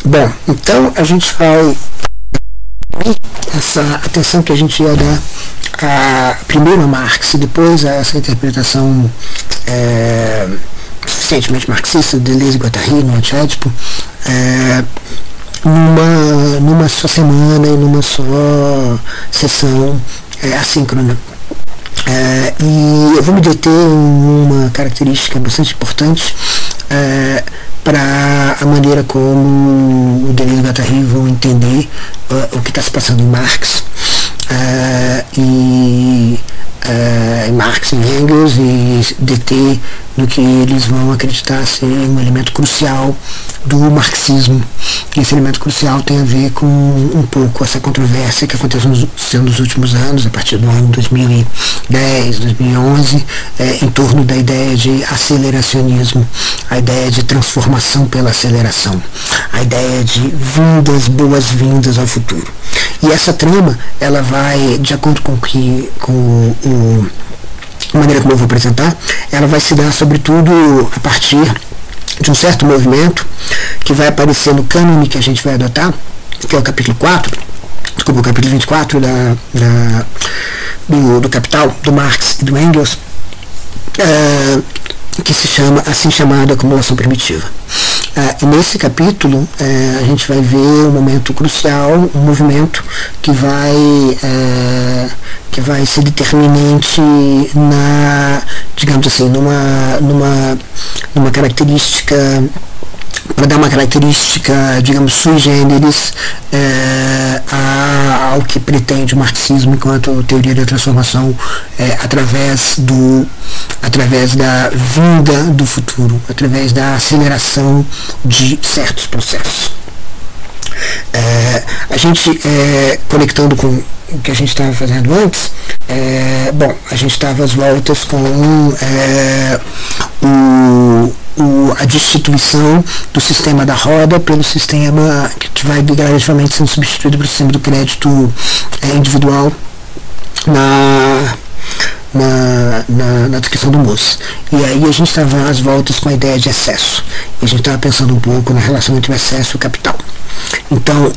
Bom, então a gente vai essa atenção que a gente ia dar primeiro a Marx e depois a essa interpretação suficientemente marxista de Deleuze e Guattari no arquétipo, numa só semana e numa só sessão assíncrona. E eu vou me deter em uma característica bastante importante para a maneira como o Deleuze e Guattari vão entender o que está se passando em Marx, em Marx e Engels, e deter no que eles vão acreditar ser um elemento crucial do marxismo. E esse elemento crucial tem a ver com um pouco essa controvérsia que aconteceu nos últimos anos, a partir do ano 2010, 2011, em torno da ideia de aceleracionismo, a ideia de transformação pela aceleração, a ideia de boas-vindas ao futuro. E essa trama, ela vai, de acordo com a maneira como eu vou apresentar, ela vai se dar sobretudo a partir de um certo movimento que vai aparecer no cânone que a gente vai adotar, que é o capítulo 4, desculpa, o capítulo 24 do Capital, do Marx e do Engels, que se chama assim chamada acumulação primitiva. E nesse capítulo a gente vai ver um momento crucial, um movimento que vai ser determinante digamos assim, numa característica, para dar uma característica, digamos, sui generis ao que pretende o marxismo enquanto teoria da transformação através da vinda do futuro, através da aceleração de certos processos. A gente, conectando com o que a gente estava fazendo antes, bom, a gente estava às voltas com a destituição do sistema da roda pelo sistema que vai gradativamente sendo substituído pelo sistema do crédito individual na descrição do Mosse. E aí a gente estava às voltas com a ideia de excesso. E a gente estava pensando um pouco na relação entre o excesso e o capital. Então,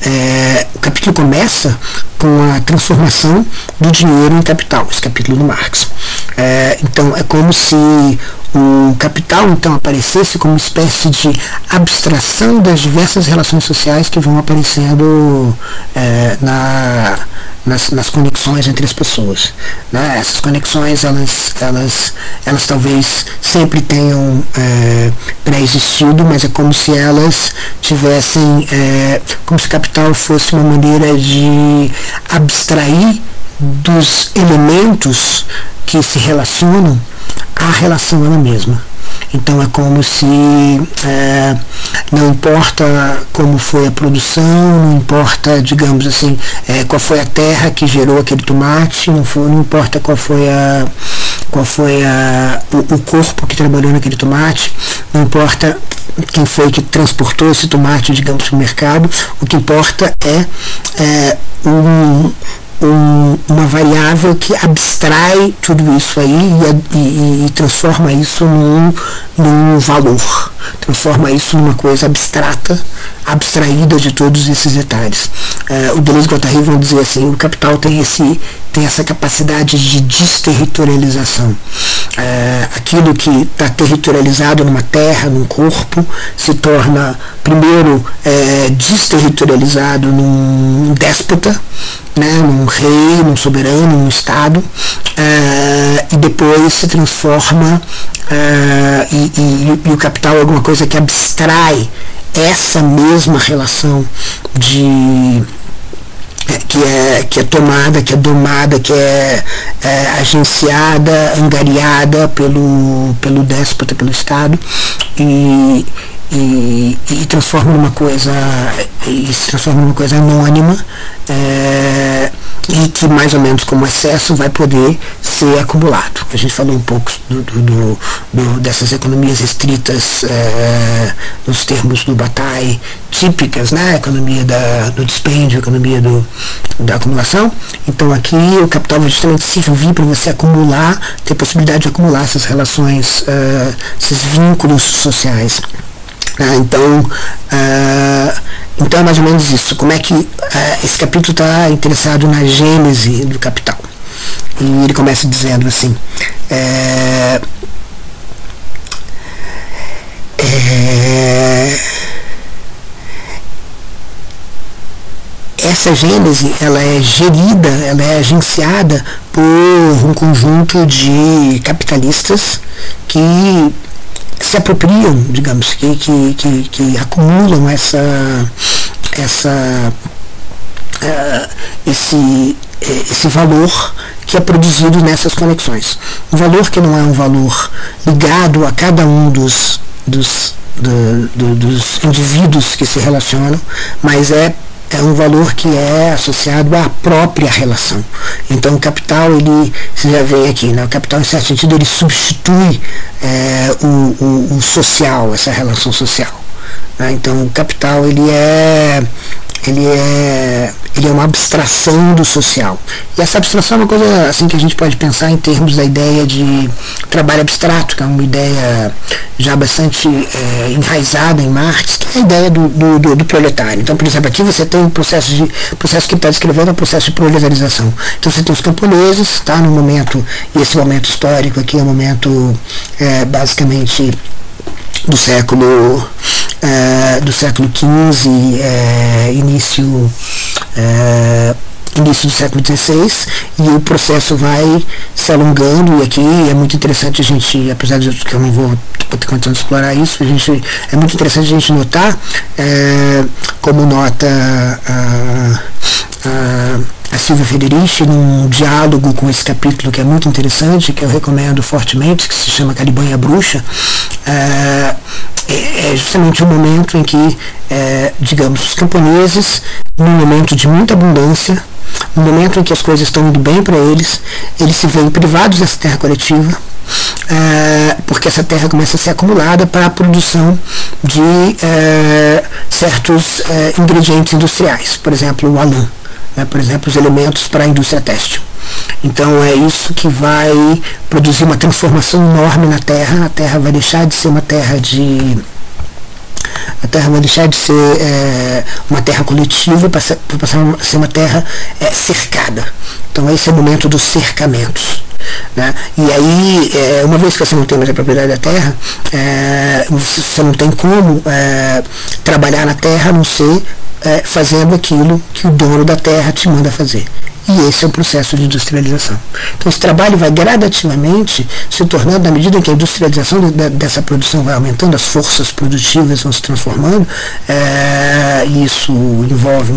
o capítulo começa com a transformação do dinheiro em capital, esse capítulo do Marx. Então, é como se o capital, então, aparecesse como uma espécie de abstração das diversas relações sociais que vão aparecendo nas conexões entre as pessoas, né? Essas conexões, elas talvez sempre tenham pré-existido, mas é como se elas tivessem, como se o capital fosse uma maneira de abstrair dos elementos que se relacionam à relação ela mesma. Então é como se não importa como foi a produção, não importa, digamos assim, qual foi a terra que gerou aquele tomate, não importa qual foi o corpo que trabalhou naquele tomate, não importa quem foi que transportou esse tomate, digamos, para o mercado. O que importa é uma variável que abstrai tudo isso aí e transforma isso num valor, transforma isso numa coisa abstrata, abstraída de todos esses detalhes. O Deleuze e Guattari vão dizer assim: o capital tem essa capacidade de desterritorialização. Aquilo que está territorializado numa terra, num corpo, se torna primeiro desterritorializado num déspota, né, num rei, num soberano, num estado, e depois se transforma, e o capital é alguma coisa que abstrai essa mesma relação que é tomada, que é domada, que é agenciada, angariada pelo déspota, pelo Estado, e transforma numa coisa, se transforma numa coisa anônima, e que mais ou menos como excesso vai poder ser acumulado. A gente falou um pouco dessas economias restritas nos termos do Bataille, típicas, né? A economia do dispêndio, a economia da acumulação. Então aqui o capital vai justamente servir para você acumular, ter possibilidade de acumular essas relações, esses vínculos sociais. Então Então é mais ou menos isso, como é que esse capítulo está interessado na gênese do Capital. E ele começa dizendo assim, essa gênese, ela é gerida, ela é agenciada por um conjunto de capitalistas que se apropriam, digamos, que acumulam esse valor que é produzido nessas conexões. Um valor que não é um valor ligado a cada um dos indivíduos que se relacionam, mas é um valor que é associado à própria relação. Então o capital, você já vê aqui, né? O capital, em certo sentido, ele substitui o social, essa relação social. Né? Então o capital, ele é uma abstração do social. E essa abstração é uma coisa assim que a gente pode pensar em termos da ideia de trabalho abstrato, que é uma ideia já bastante enraizada em Marx, que é a ideia do proletário. Então, por exemplo, aqui você tem um processo que ele está descrevendo, é um processo de proletarização. Então você tem os camponeses, tá, no momento, e esse momento histórico aqui é um momento basicamente do século XV, início do século XVI, e o processo vai se alongando, e aqui é muito interessante a gente, apesar de que eu não vou ter condição de explorar isso, é muito interessante a gente notar, como nota a Silvia Federici, num diálogo com esse capítulo que é muito interessante, que eu recomendo fortemente, que se chama Caliban e a Bruxa, é justamente o momento em que, digamos, os camponeses, num momento de muita abundância, no momento em que as coisas estão indo bem para eles se veem privados dessa terra coletiva, porque essa terra começa a ser acumulada para a produção de certos ingredientes industriais, por exemplo, o alã, né, por exemplo, os elementos para a indústria têxtil. Então é isso que vai produzir uma transformação enorme na terra. A terra vai deixar de ser uma terra uma terra coletiva para passar a ser uma terra cercada. Então esse é o momento dos cercamentos. Né? E aí, uma vez que você não tem mais a propriedade da terra, você não tem como trabalhar na terra a não ser fazendo aquilo que o dono da terra te manda fazer. E esse é o processo de industrialização. Então esse trabalho vai gradativamente se tornando, na medida em que a industrialização dessa produção vai aumentando, as forças produtivas vão se transformando, isso envolve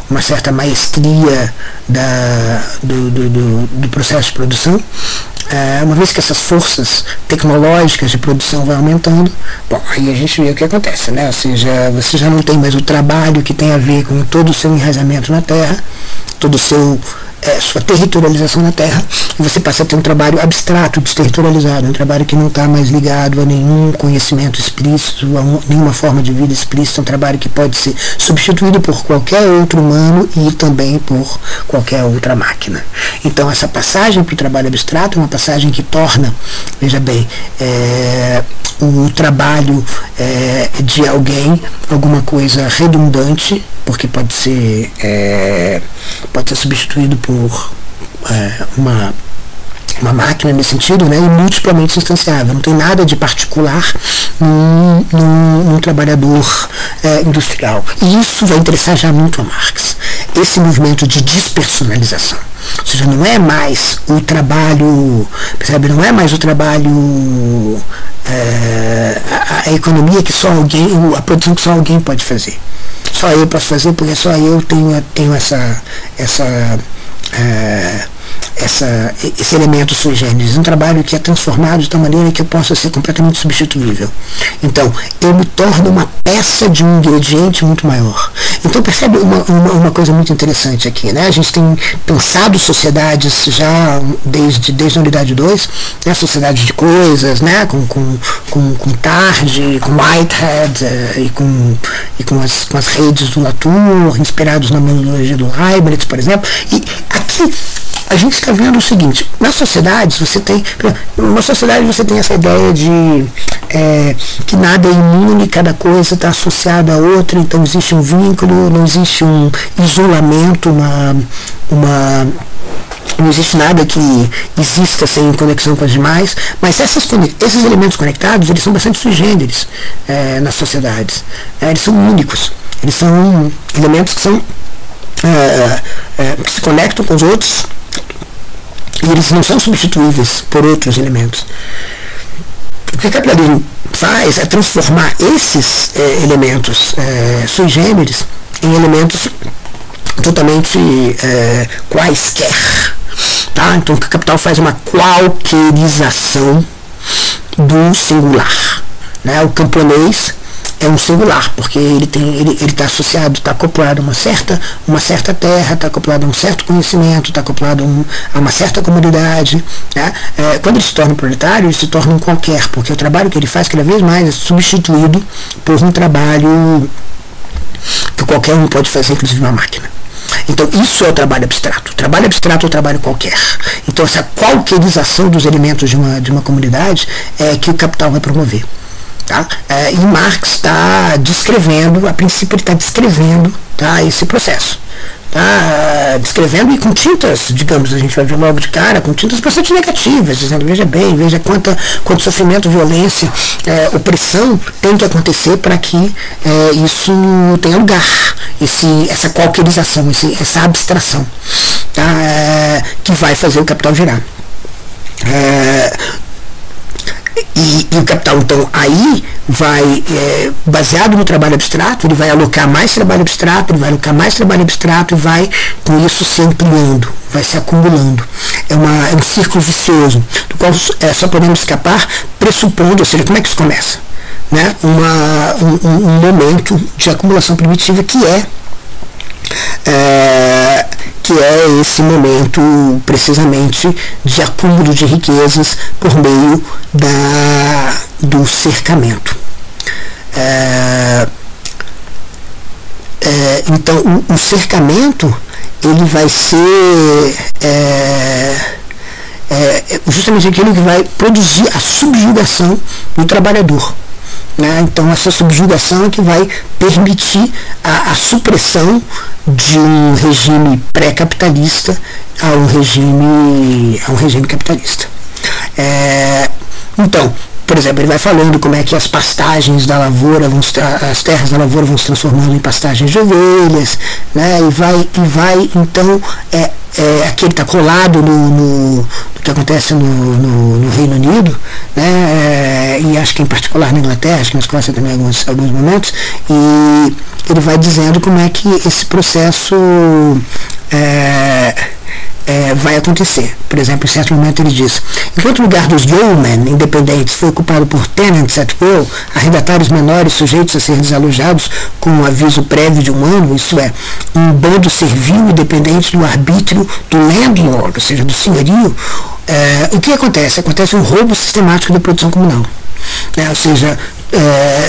uma certa maestria do processo de produção. Uma vez que essas forças tecnológicas de produção vão aumentando, bom, aí a gente vê o que acontece, né? Ou seja, você já não tem mais o trabalho que tem a ver com todo o seu enraizamento na terra, todo o seu sua territorialização na terra, e você passa a ter um trabalho abstrato, desterritorializado, um trabalho que não está mais ligado a nenhum conhecimento explícito, a nenhuma forma de vida explícita, um trabalho que pode ser substituído por qualquer outro humano e também por qualquer outra máquina. Então essa passagem para o trabalho abstrato é uma passagem que torna, veja bem, o trabalho de alguém alguma coisa redundante, porque pode ser substituído por uma máquina nesse sentido, né, e multiplamente instanciável. Não tem nada de particular num trabalhador industrial. E isso vai interessar já muito a Marx. Esse movimento de despersonalização. Ou seja, não é mais o trabalho, percebe? Não é mais o trabalho, a economia que só alguém, a produção que só alguém pode fazer. Só eu posso fazer porque só eu tenho esse elemento sui generis, um trabalho que é transformado de tal maneira que eu possa ser completamente substituível. Então, eu me torno uma peça de um ingrediente muito maior. Então, percebe uma coisa muito interessante aqui, né? A gente tem pensado sociedades já desde a unidade 2, né? Sociedades de coisas, né? Com Tarde, com Whitehead e com as redes do Latour, inspirados na metodologia do Leibniz, por exemplo. E aqui a gente está vendo o seguinte, nas sociedades você tem, numa sociedade você tem essa ideia de que nada é imune, cada coisa está associada a outra, então existe um vínculo, não existe um isolamento, não existe nada que exista sem conexão com as demais, mas esses elementos conectados, eles são bastante sui generis nas sociedades. Eles são únicos, eles são elementos que são que se conectam com os outros e eles não são substituíveis por outros elementos. O que o capitalismo faz é transformar esses elementos sui generis em elementos totalmente quaisquer. Tá? Então o capital faz uma qualquerização do singular. Né? O camponês é um singular, porque ele está associado, está acoplado a uma certa terra, está acoplado a um certo conhecimento, está acoplado a uma certa comunidade. Né? Quando ele se torna proletário, ele se torna um qualquer, porque o trabalho que ele faz cada vez mais é substituído por um trabalho que qualquer um pode fazer, inclusive uma máquina. Então isso é o trabalho abstrato. O trabalho abstrato é o trabalho qualquer. Então essa qualquerização dos elementos de uma comunidade é que o capital vai promover. Tá? E Marx está descrevendo, a princípio ele está descrevendo, tá, esse processo. Tá? Descrevendo e com tintas, digamos, a gente vai ver logo de cara, com tintas bastante negativas, dizendo, veja bem, veja quanto sofrimento, violência, opressão tem que acontecer para que isso tenha lugar, essa qualquerização, essa abstração, tá? Que vai fazer o capital girar. E o capital, então, aí vai, baseado no trabalho abstrato, ele vai alocar mais trabalho abstrato, ele vai alocar mais trabalho abstrato e vai, com isso, se ampliando, vai se acumulando. É um círculo vicioso, do qual só podemos escapar pressupondo, ou seja, como é que isso começa? Né? Um momento de acumulação primitiva que é esse momento precisamente de acúmulo de riquezas por meio do cercamento. Então o cercamento ele vai ser justamente aquilo que vai produzir a subjugação do trabalhador. Né? Então essa subjugação é que vai permitir a supressão de um regime pré-capitalista a um regime capitalista. Então, por exemplo, ele vai falando como é que as pastagens da lavoura, as terras da lavoura vão se transformando em pastagens de ovelhas, né? E vai então, aqui ele está colado no que acontece no Reino Unido, né? E acho que em particular na Inglaterra, acho que na Escócia também em alguns momentos, e ele vai dizendo como é que esse processo vai acontecer. Por exemplo, em certo momento ele diz: enquanto o lugar dos yeomen independentes foi ocupado por tenants at will, arrendatários menores sujeitos a ser desalojados com um aviso prévio de um ano, isso é, um bando servil independente do arbítrio do landlord, ou seja, do senhorio, o que acontece? Acontece um roubo sistemático da produção comunal. Ou seja,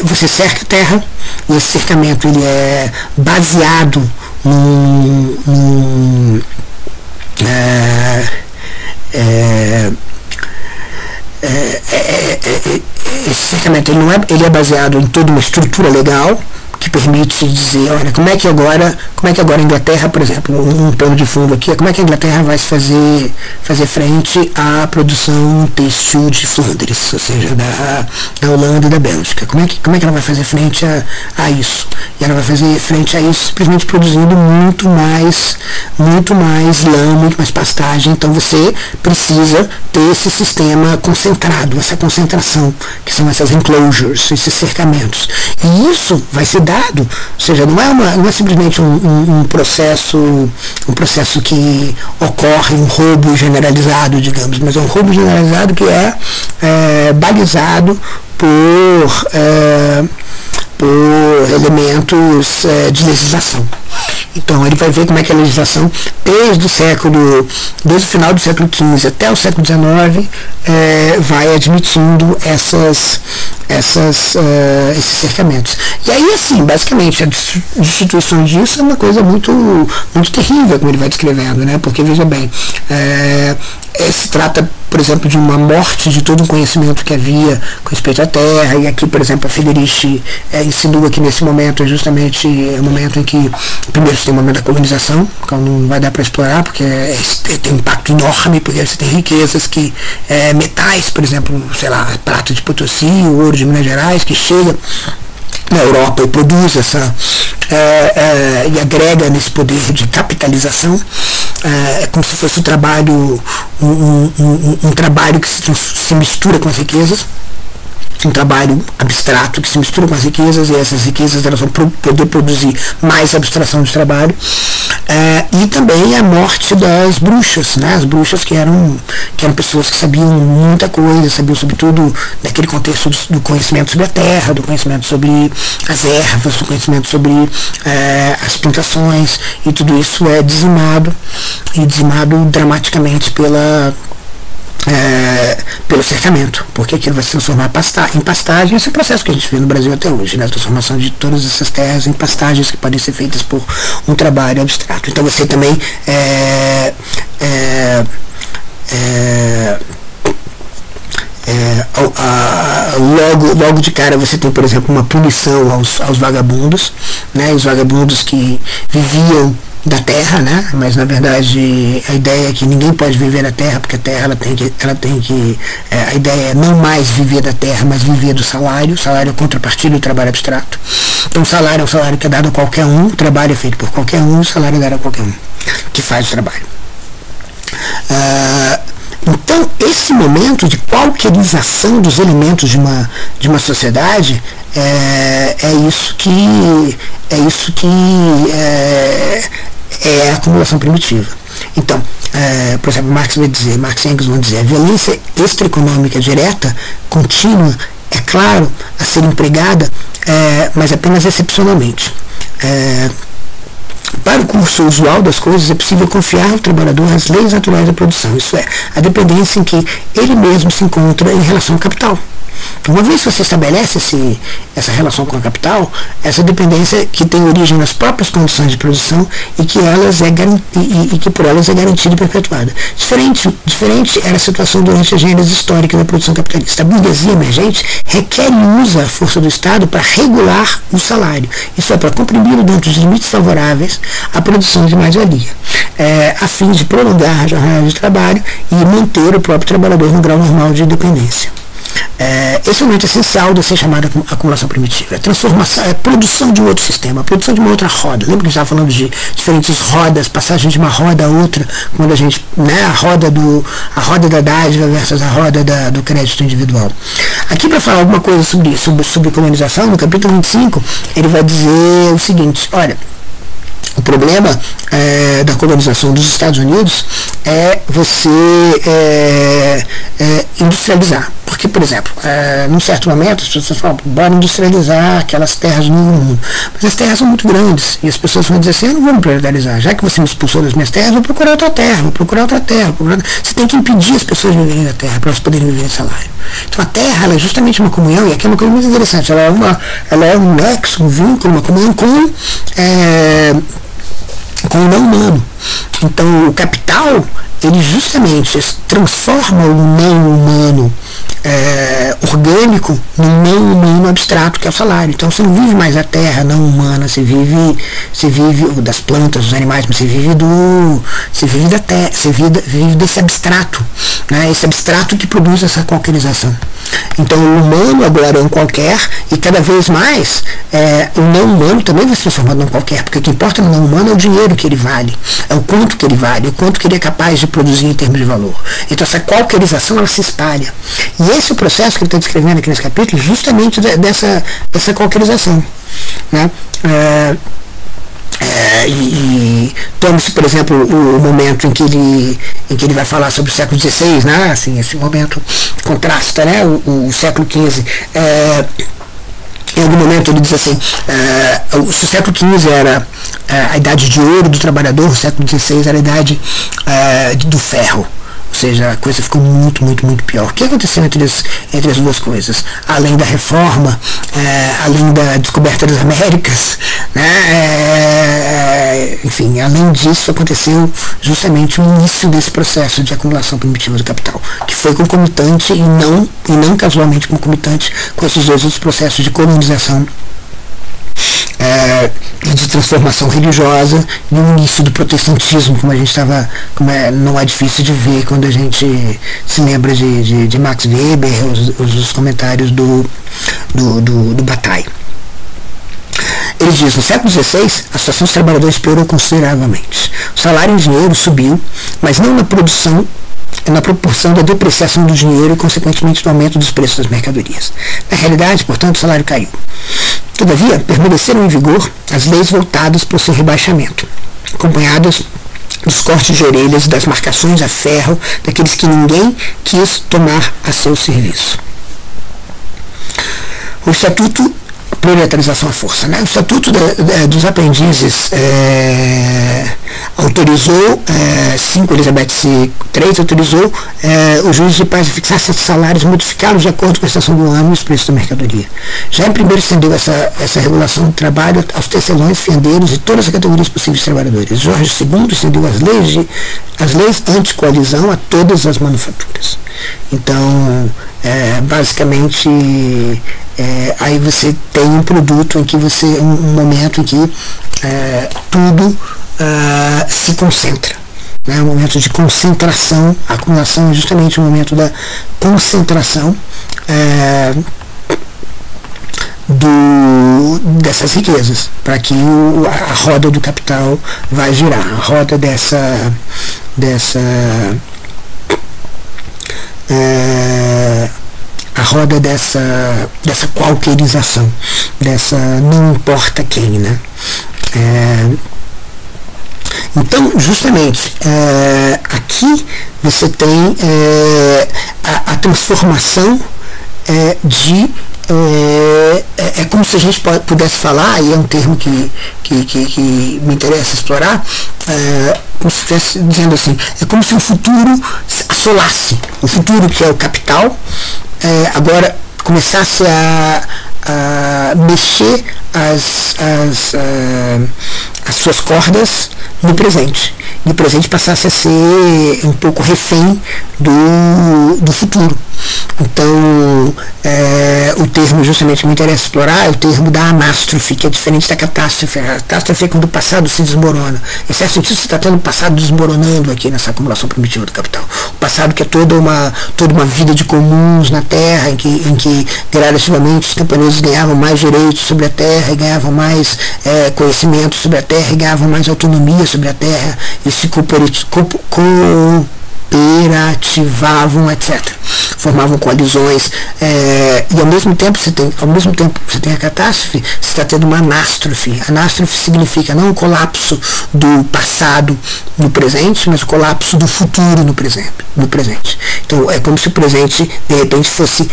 você cerca a terra, e esse cercamento ele é baseado esse cercamento ele é baseado em toda uma estrutura legal que permite dizer, olha, como é que agora a Inglaterra, por exemplo, um pano de fundo aqui, como é que a Inglaterra vai fazer frente à produção têxtil de Flandres, ou seja, da Holanda e da Bélgica, como é que ela vai fazer frente a isso? E ela vai fazer frente a isso simplesmente produzindo muito mais lã, muito mais pastagem. Então você precisa ter esse sistema concentrado, essa concentração, que são essas enclosures, esses cercamentos. E isso vai ser dado, ou seja, não é simplesmente um processo que ocorre, um roubo generalizado, digamos, mas é um roubo generalizado que é balizado por elementos de legislação. Então ele vai ver como é que a legislação, desde o final do século XV até o século XIX, vai admitindo esses cercamentos. E aí, assim, basicamente, a destituição disso é uma coisa muito, muito terrível, como ele vai descrevendo, né? Porque, veja bem, se trata, por exemplo, de uma morte de todo um conhecimento que havia com respeito à terra, e aqui, por exemplo, a Federici insinua que nesse momento é justamente o momento em que, primeiro, você tem o momento da colonização, que não vai dar para explorar, porque tem um impacto enorme, porque você tem riquezas que, metais, por exemplo, sei lá, prata de Potosí, o ouro de Minas Gerais, que chega na Europa e produz e agrega nesse poder de capitalização. É como se fosse um trabalho que se mistura com as riquezas, um trabalho abstrato que se mistura com as riquezas, e essas riquezas elas vão poder produzir mais abstração de trabalho. E também a morte das bruxas, né? As bruxas que eram pessoas que sabiam muita coisa, sabiam sobretudo daquele contexto do conhecimento sobre a terra, do conhecimento sobre as ervas, do conhecimento sobre as plantações, e tudo isso é dizimado dramaticamente pelo cercamento, porque aquilo vai se transformar em pastagem. Esse é o processo que a gente vê no Brasil até hoje, né? A transformação de todas essas terras em pastagens que podem ser feitas por um trabalho abstrato. Então você também logo de cara você tem, por exemplo, uma punição aos vagabundos, né? Os vagabundos que viviam da terra, né? Mas na verdade a ideia é que ninguém pode viver da terra, porque a terra a ideia é não mais viver da terra, mas viver do salário. O salário é contrapartida do trabalho abstrato. Então o salário é um salário que é dado a qualquer um, o trabalho é feito por qualquer um, o salário é dado a qualquer um que faz o trabalho. Então esse momento de qualquerização dos elementos de uma sociedade é isso que é a acumulação primitiva. Então, por exemplo, Marx e Engels vão dizer: a violência extraeconômica direta, contínua, é claro, a ser empregada, mas apenas excepcionalmente. Para o curso usual das coisas, é possível confiar ao trabalhador as leis naturais da produção, isso é, a dependência em que ele mesmo se encontra em relação ao capital. Uma vez que você estabelece essa relação com a capital, essa dependência que tem origem nas próprias condições de produção e que por elas é garantida e perpetuada. Diferente era a situação durante a gênese histórica da produção capitalista. A burguesia emergente requer e usa a força do Estado para regular o salário, isso é, para comprimir dentro dos limites favoráveis à produção de mais-valia, a fim de prolongar a jornada de trabalho e manter o próprio trabalhador no grau normal de dependência. Esse é o momento essencial de ser chamada acumulação primitiva. É transformação, é produção de um outro sistema, a produção de uma outra roda. Lembra que a gente estava falando de diferentes rodas, passagem de uma roda a outra, quando a gente, né, a roda da dádiva versus a roda do crédito individual. Aqui, para falar alguma coisa sobre colonização, no capítulo 25, ele vai dizer o seguinte: olha, o problema da colonização dos Estados Unidos é você industrializar. Porque, por exemplo, num certo momento as pessoas falam: bora industrializar aquelas terras no mundo. Mas as terras são muito grandes e as pessoas vão dizer assim: eu não vou me priorizar. Já que você me expulsou das minhas terras, vou procurar outra terra, Você tem que impedir as pessoas de viverem da terra para elas poderem viver de salário. Então a terra ela é justamente uma comunhão, e aqui é uma coisa muito interessante. Ela é um nexo, um vínculo, uma comunhão com o não humano. Então o capital, ele justamente transforma o não humano orgânico num não humano abstrato, que é o salário. Então você não vive mais a terra não humana, você vive das plantas, dos animais, mas você vive da terra, você vive desse abstrato, né? Esse abstrato que produz essa qualquerização. Então o humano agora é um qualquer, e cada vez mais o não humano também vai se transformando num qualquer, porque o que importa no não humano é o dinheiro que ele vale, é o quanto que ele vale, o quanto que ele é capaz de produzir em termos de valor. Então essa qualquerização ela se espalha. E esse é o processo que ele está descrevendo aqui nesse capítulo, justamente dessa qualquerização, né? Tome-se, por exemplo, o momento em que ele vai falar sobre o século XVI, né? Assim, esse momento contrasta, né? O século XV Em algum momento ele diz assim, se o século XV era a idade de ouro do trabalhador, o século XVI era a idade do ferro. Ou seja, a coisa ficou muito, muito, muito pior. O que aconteceu entre as duas coisas? Além da reforma, além da descoberta das Américas, né? Enfim, além disso, aconteceu justamente o início desse processo de acumulação primitiva do capital, que foi concomitante e não casualmente concomitante com esses dois outros processos de colonização e de transformação religiosa e o início do protestantismo, como a gente estava, não é difícil de ver quando a gente se lembra de Max Weber, os comentários do Bataille. Ele diz, no século XVI, a situação dos trabalhadores piorou consideravelmente. O salário em dinheiro subiu, mas não na produção, na proporção da depreciação do dinheiro e, consequentemente, do aumento dos preços das mercadorias. Na realidade, portanto, o salário caiu. Todavia, permaneceram em vigor as leis voltadas para o seu rebaixamento, acompanhadas dos cortes de orelhas e das marcações a ferro daqueles que ninguém quis tomar a seu serviço. O Estatuto Proletarização à Força. Né? O Estatuto dos Aprendizes autorizou, 5 Elizabeth III autorizou o juiz de paz a fixar certos salários modificados de acordo com a estação do ano e os preços da mercadoria. Já em primeiro estendeu essa regulação do trabalho aos tecelões, fiandeiros e todas as categorias possíveis de trabalhadores. Jorge II estendeu as leis anti-coalizão a todas as manufaturas. Então, basicamente, aí você tem um produto em que um momento em que tudo se concentra, né? Um momento de concentração. A acumulação é justamente o momento da concentração dessas riquezas, para que a roda do capital vai girar, a roda a roda dessa qualquerização, dessa não importa quem, né? Então, justamente, aqui você tem a transformação é como se a gente pudesse falar, e é um termo que me interessa explorar, como se estivesse dizendo assim, é como se o futuro assolasse, o futuro que é o capital, agora começasse a mexer as suas cordas no presente. E o presente passasse a ser um pouco refém do futuro. Então, o termo justamente que me interessa explorar é o termo da anástrofe, que é diferente da catástrofe. A catástrofe é quando o passado se desmorona. Em certo sentido, você está tendo o passado desmoronando aqui nessa acumulação primitiva do capital. O passado que é toda uma vida de comuns na terra, em que gradativamente os camponeses ganhavam mais direitos sobre a terra, e ganhavam mais conhecimento sobre a terra, e ganhavam mais autonomia sobre a terra, e se cooperativavam, etc. Formavam coalizões, e ao mesmo tempo você tem a catástrofe, você está tendo uma anástrofe. Anástrofe significa não o colapso do passado no presente, mas o colapso do futuro no presente. Então é como se o presente de repente fosse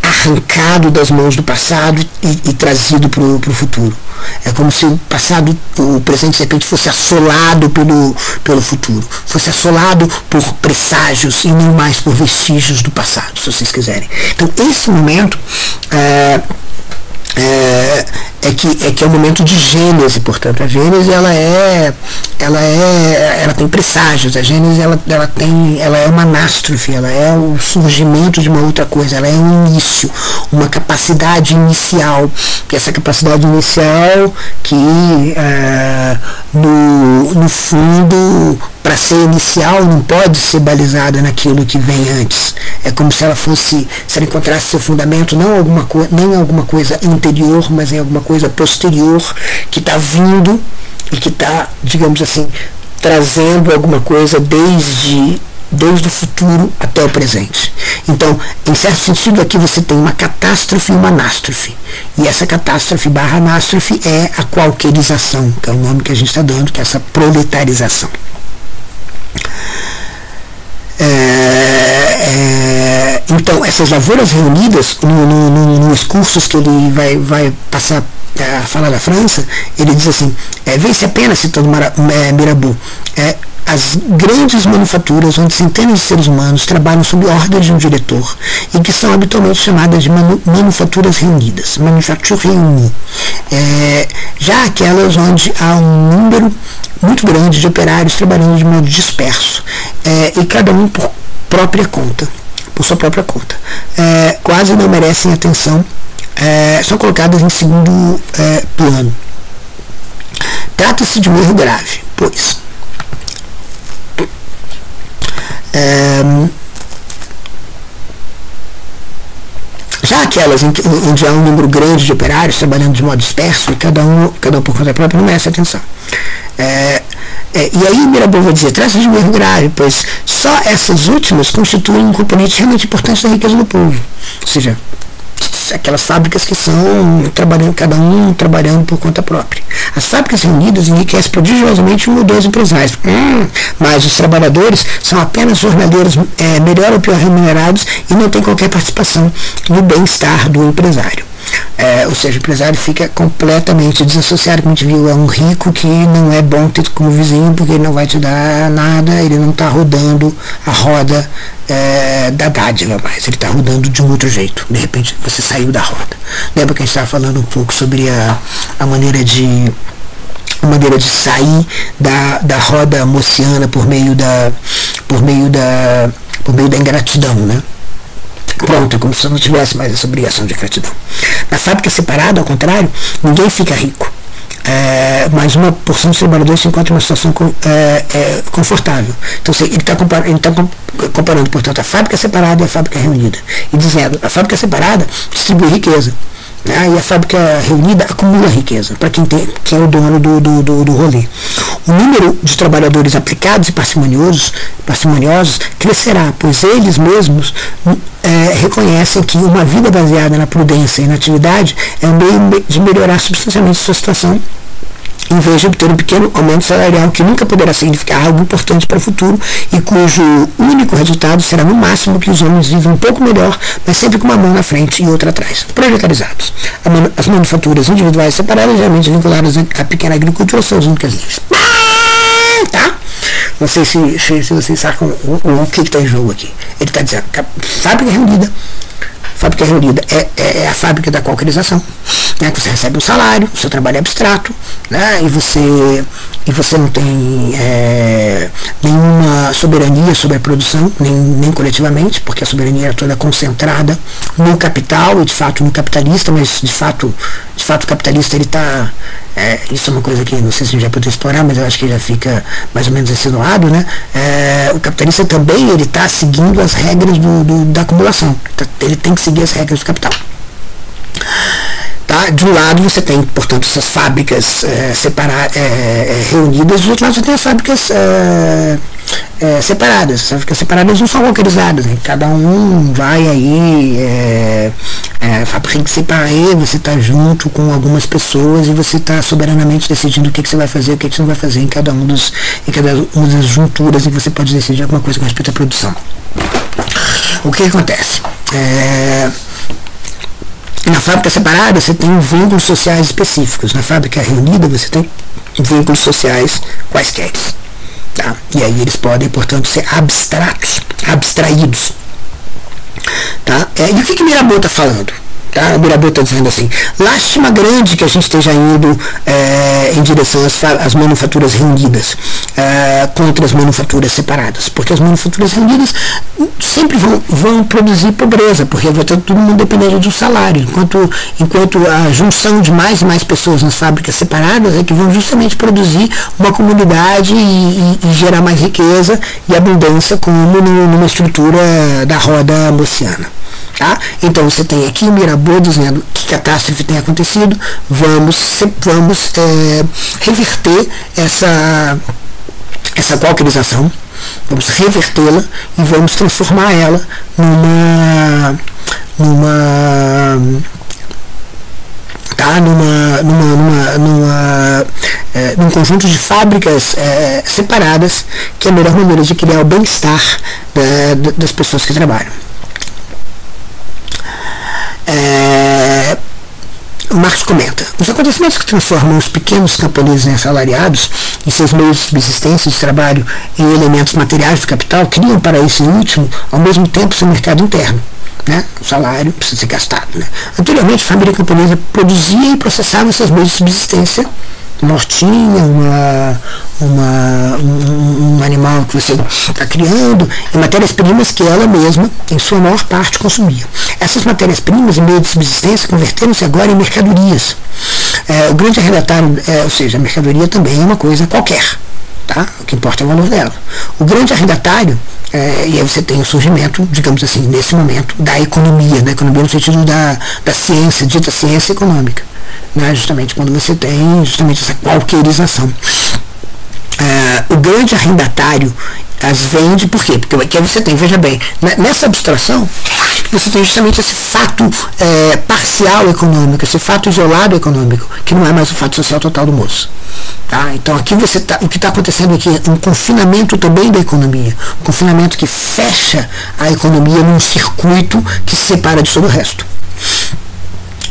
arrancado das mãos do passado e trazido para o futuro. É como se o presente de repente fosse assolado pelo futuro, fosse assolado por presságios e não mais por vestígios do passado, se vocês quiserem. Então esse momento que é o momento de Gênese. Portanto, a Gênese ela tem presságios. A Gênese ela é uma anástrofe, ela é o surgimento de uma outra coisa, ela é um início, uma capacidade inicial, que essa capacidade inicial que no fundo, para ser inicial, não pode ser balizada naquilo que vem antes. É como se ela encontrasse seu fundamento não em alguma coisa anterior, mas em alguma coisa posterior, que está vindo e que está, digamos assim, trazendo alguma coisa desde o futuro até o presente. Então, em certo sentido, aqui você tem uma catástrofe e uma anástrofe. E essa catástrofe / anástrofe é a qualquerização, que é o nome que a gente está dando, que é essa proletarização. Então, essas lavouras reunidas, nos cursos que ele vai passar a falar da França, ele diz assim, vê-se apenas, citando Mirabeau, as grandes manufaturas onde centenas de seres humanos trabalham sob ordem de um diretor e que são habitualmente chamadas de manufaturas reunidas, manufacture réunie, já aquelas onde há um número muito grande de operários trabalhando de modo disperso, e cada um por sua própria conta, quase não merecem atenção, são colocadas em segundo plano. Trata-se de um erro grave, pois já aquelas onde há um número grande de operários trabalhando de modo disperso e cada um por conta própria não merece atenção. E aí Mirabeau vai dizer, trata-se de um erro grave, pois só essas últimas constituem um componente realmente importante da riqueza do povo. Ou seja, aquelas fábricas que são cada um trabalhando por conta própria. As fábricas reunidas enriquecem prodigiosamente um ou dois empresários, mas os trabalhadores são apenas jornaleiros melhor ou pior remunerados e não têm qualquer participação no bem-estar do empresário. Ou seja, o empresário fica completamente desassociado, como a gente viu, é um rico que não é bom ter como vizinho porque ele não vai te dar nada, ele não está rodando a roda da dádiva mais, ele está rodando de um outro jeito, de repente você saiu da roda. Lembra que a gente estava falando um pouco sobre a maneira de sair da roda mociana por meio da ingratidão, né? Pronto, é como se não tivesse mais essa obrigação de gratidão. Na fábrica separada, ao contrário, ninguém fica rico. Mas uma porção dos trabalhadores se encontra em uma situação confortável. Então ele está comparando, portanto, a fábrica separada e a fábrica reunida. E dizendo, a fábrica separada distribui riqueza, né, e a fábrica reunida acumula riqueza para quem é o dono do rolê. O número de trabalhadores aplicados e parcimoniosos crescerá, pois eles mesmos reconhecem que uma vida baseada na prudência e na atividade é um meio de melhorar substancialmente sua situação, em vez de obter um pequeno aumento salarial que nunca poderá significar algo importante para o futuro e cujo único resultado será no máximo que os homens vivam um pouco melhor, mas sempre com uma mão na frente e outra atrás. Proletarizados. As manufaturas individuais separadas, geralmente vinculadas à pequena agricultura, são as únicas livres. Tá? Não sei se vocês sacam o que está em jogo aqui. Ele está dizendo que a fábrica reunida é a fábrica da qualquerização, né, que você recebe um salário, o seu trabalho é abstrato, né, e você não tem nenhuma soberania sobre a produção, nem coletivamente, porque a soberania é toda concentrada no capital e de fato no capitalista, mas de fato o capitalista ele está, isso é uma coisa que não sei se a gente vai poder explorar, mas eu acho que já fica mais ou menos insinuado, né, o capitalista também ele está seguindo as regras da acumulação, ele tem que seguir as regras do capital. Tá? De um lado você tem, portanto, essas fábricas reunidas, do outro lado você tem as fábricas separadas. As fábricas separadas não são localizadas, né? Cada um vai aí, fábrica separada, você está junto com algumas pessoas e você está soberanamente decidindo o que você vai fazer, o que você não vai fazer em cada uma das junturas, e você pode decidir alguma coisa com respeito à produção. O que acontece? Na fábrica separada você tem vínculos sociais específicos. Na fábrica reunida você tem vínculos sociais quaisquer. Tá? E aí eles podem, portanto, ser abstraídos. Tá? E o que Mirabeau está falando? Tá? O Mirabeau está dizendo assim, lástima grande que a gente esteja indo em direção às manufaturas reunidas contra as manufaturas separadas, porque as manufaturas reunidas sempre vão produzir pobreza, porque vai estar todo mundo dependendo de um salário, enquanto a junção de mais e mais pessoas nas fábricas separadas é que vão justamente produzir uma comunidade e gerar mais riqueza e abundância, como numa estrutura da roda mociana. Tá? Então você tem aqui o Mirabeau dizendo que catástrofe tem acontecido, vamos reverter essa qualquerização, vamos revertê-la e vamos transformar ela num conjunto de fábricas separadas, que é a melhor maneira de criar o bem-estar das pessoas que trabalham. Marx comenta: os acontecimentos que transformam os pequenos camponeses em assalariados e seus meios de subsistência e de trabalho em elementos materiais do capital criam para esse último, ao mesmo tempo, seu mercado interno. Né? O salário precisa ser gastado. Né? Anteriormente, a família camponesa produzia e processava seus meios de subsistência, uma hortinha, um animal que você está criando, e matérias-primas que ela mesma, em sua maior parte, consumia. Essas matérias-primas, em meio de subsistência, converteram-se agora em mercadorias. O grande arrendatário, ou seja, a mercadoria também é uma coisa qualquer. Tá? O que importa é o valor dela. O grande arrendatário, e aí você tem o surgimento, digamos assim, nesse momento, da economia no sentido da ciência, dita ciência econômica. Né? Justamente quando você tem essa qualquerização. O grande arrendatário as vende, por quê? Porque você tem, veja bem, nessa abstração, você tem justamente esse fato parcial econômico, esse fato isolado econômico, que não é mais o fato social total do moço. Tá? Então aqui o que está acontecendo aqui é um confinamento também da economia, um confinamento que fecha a economia num circuito que se separa de todo o resto.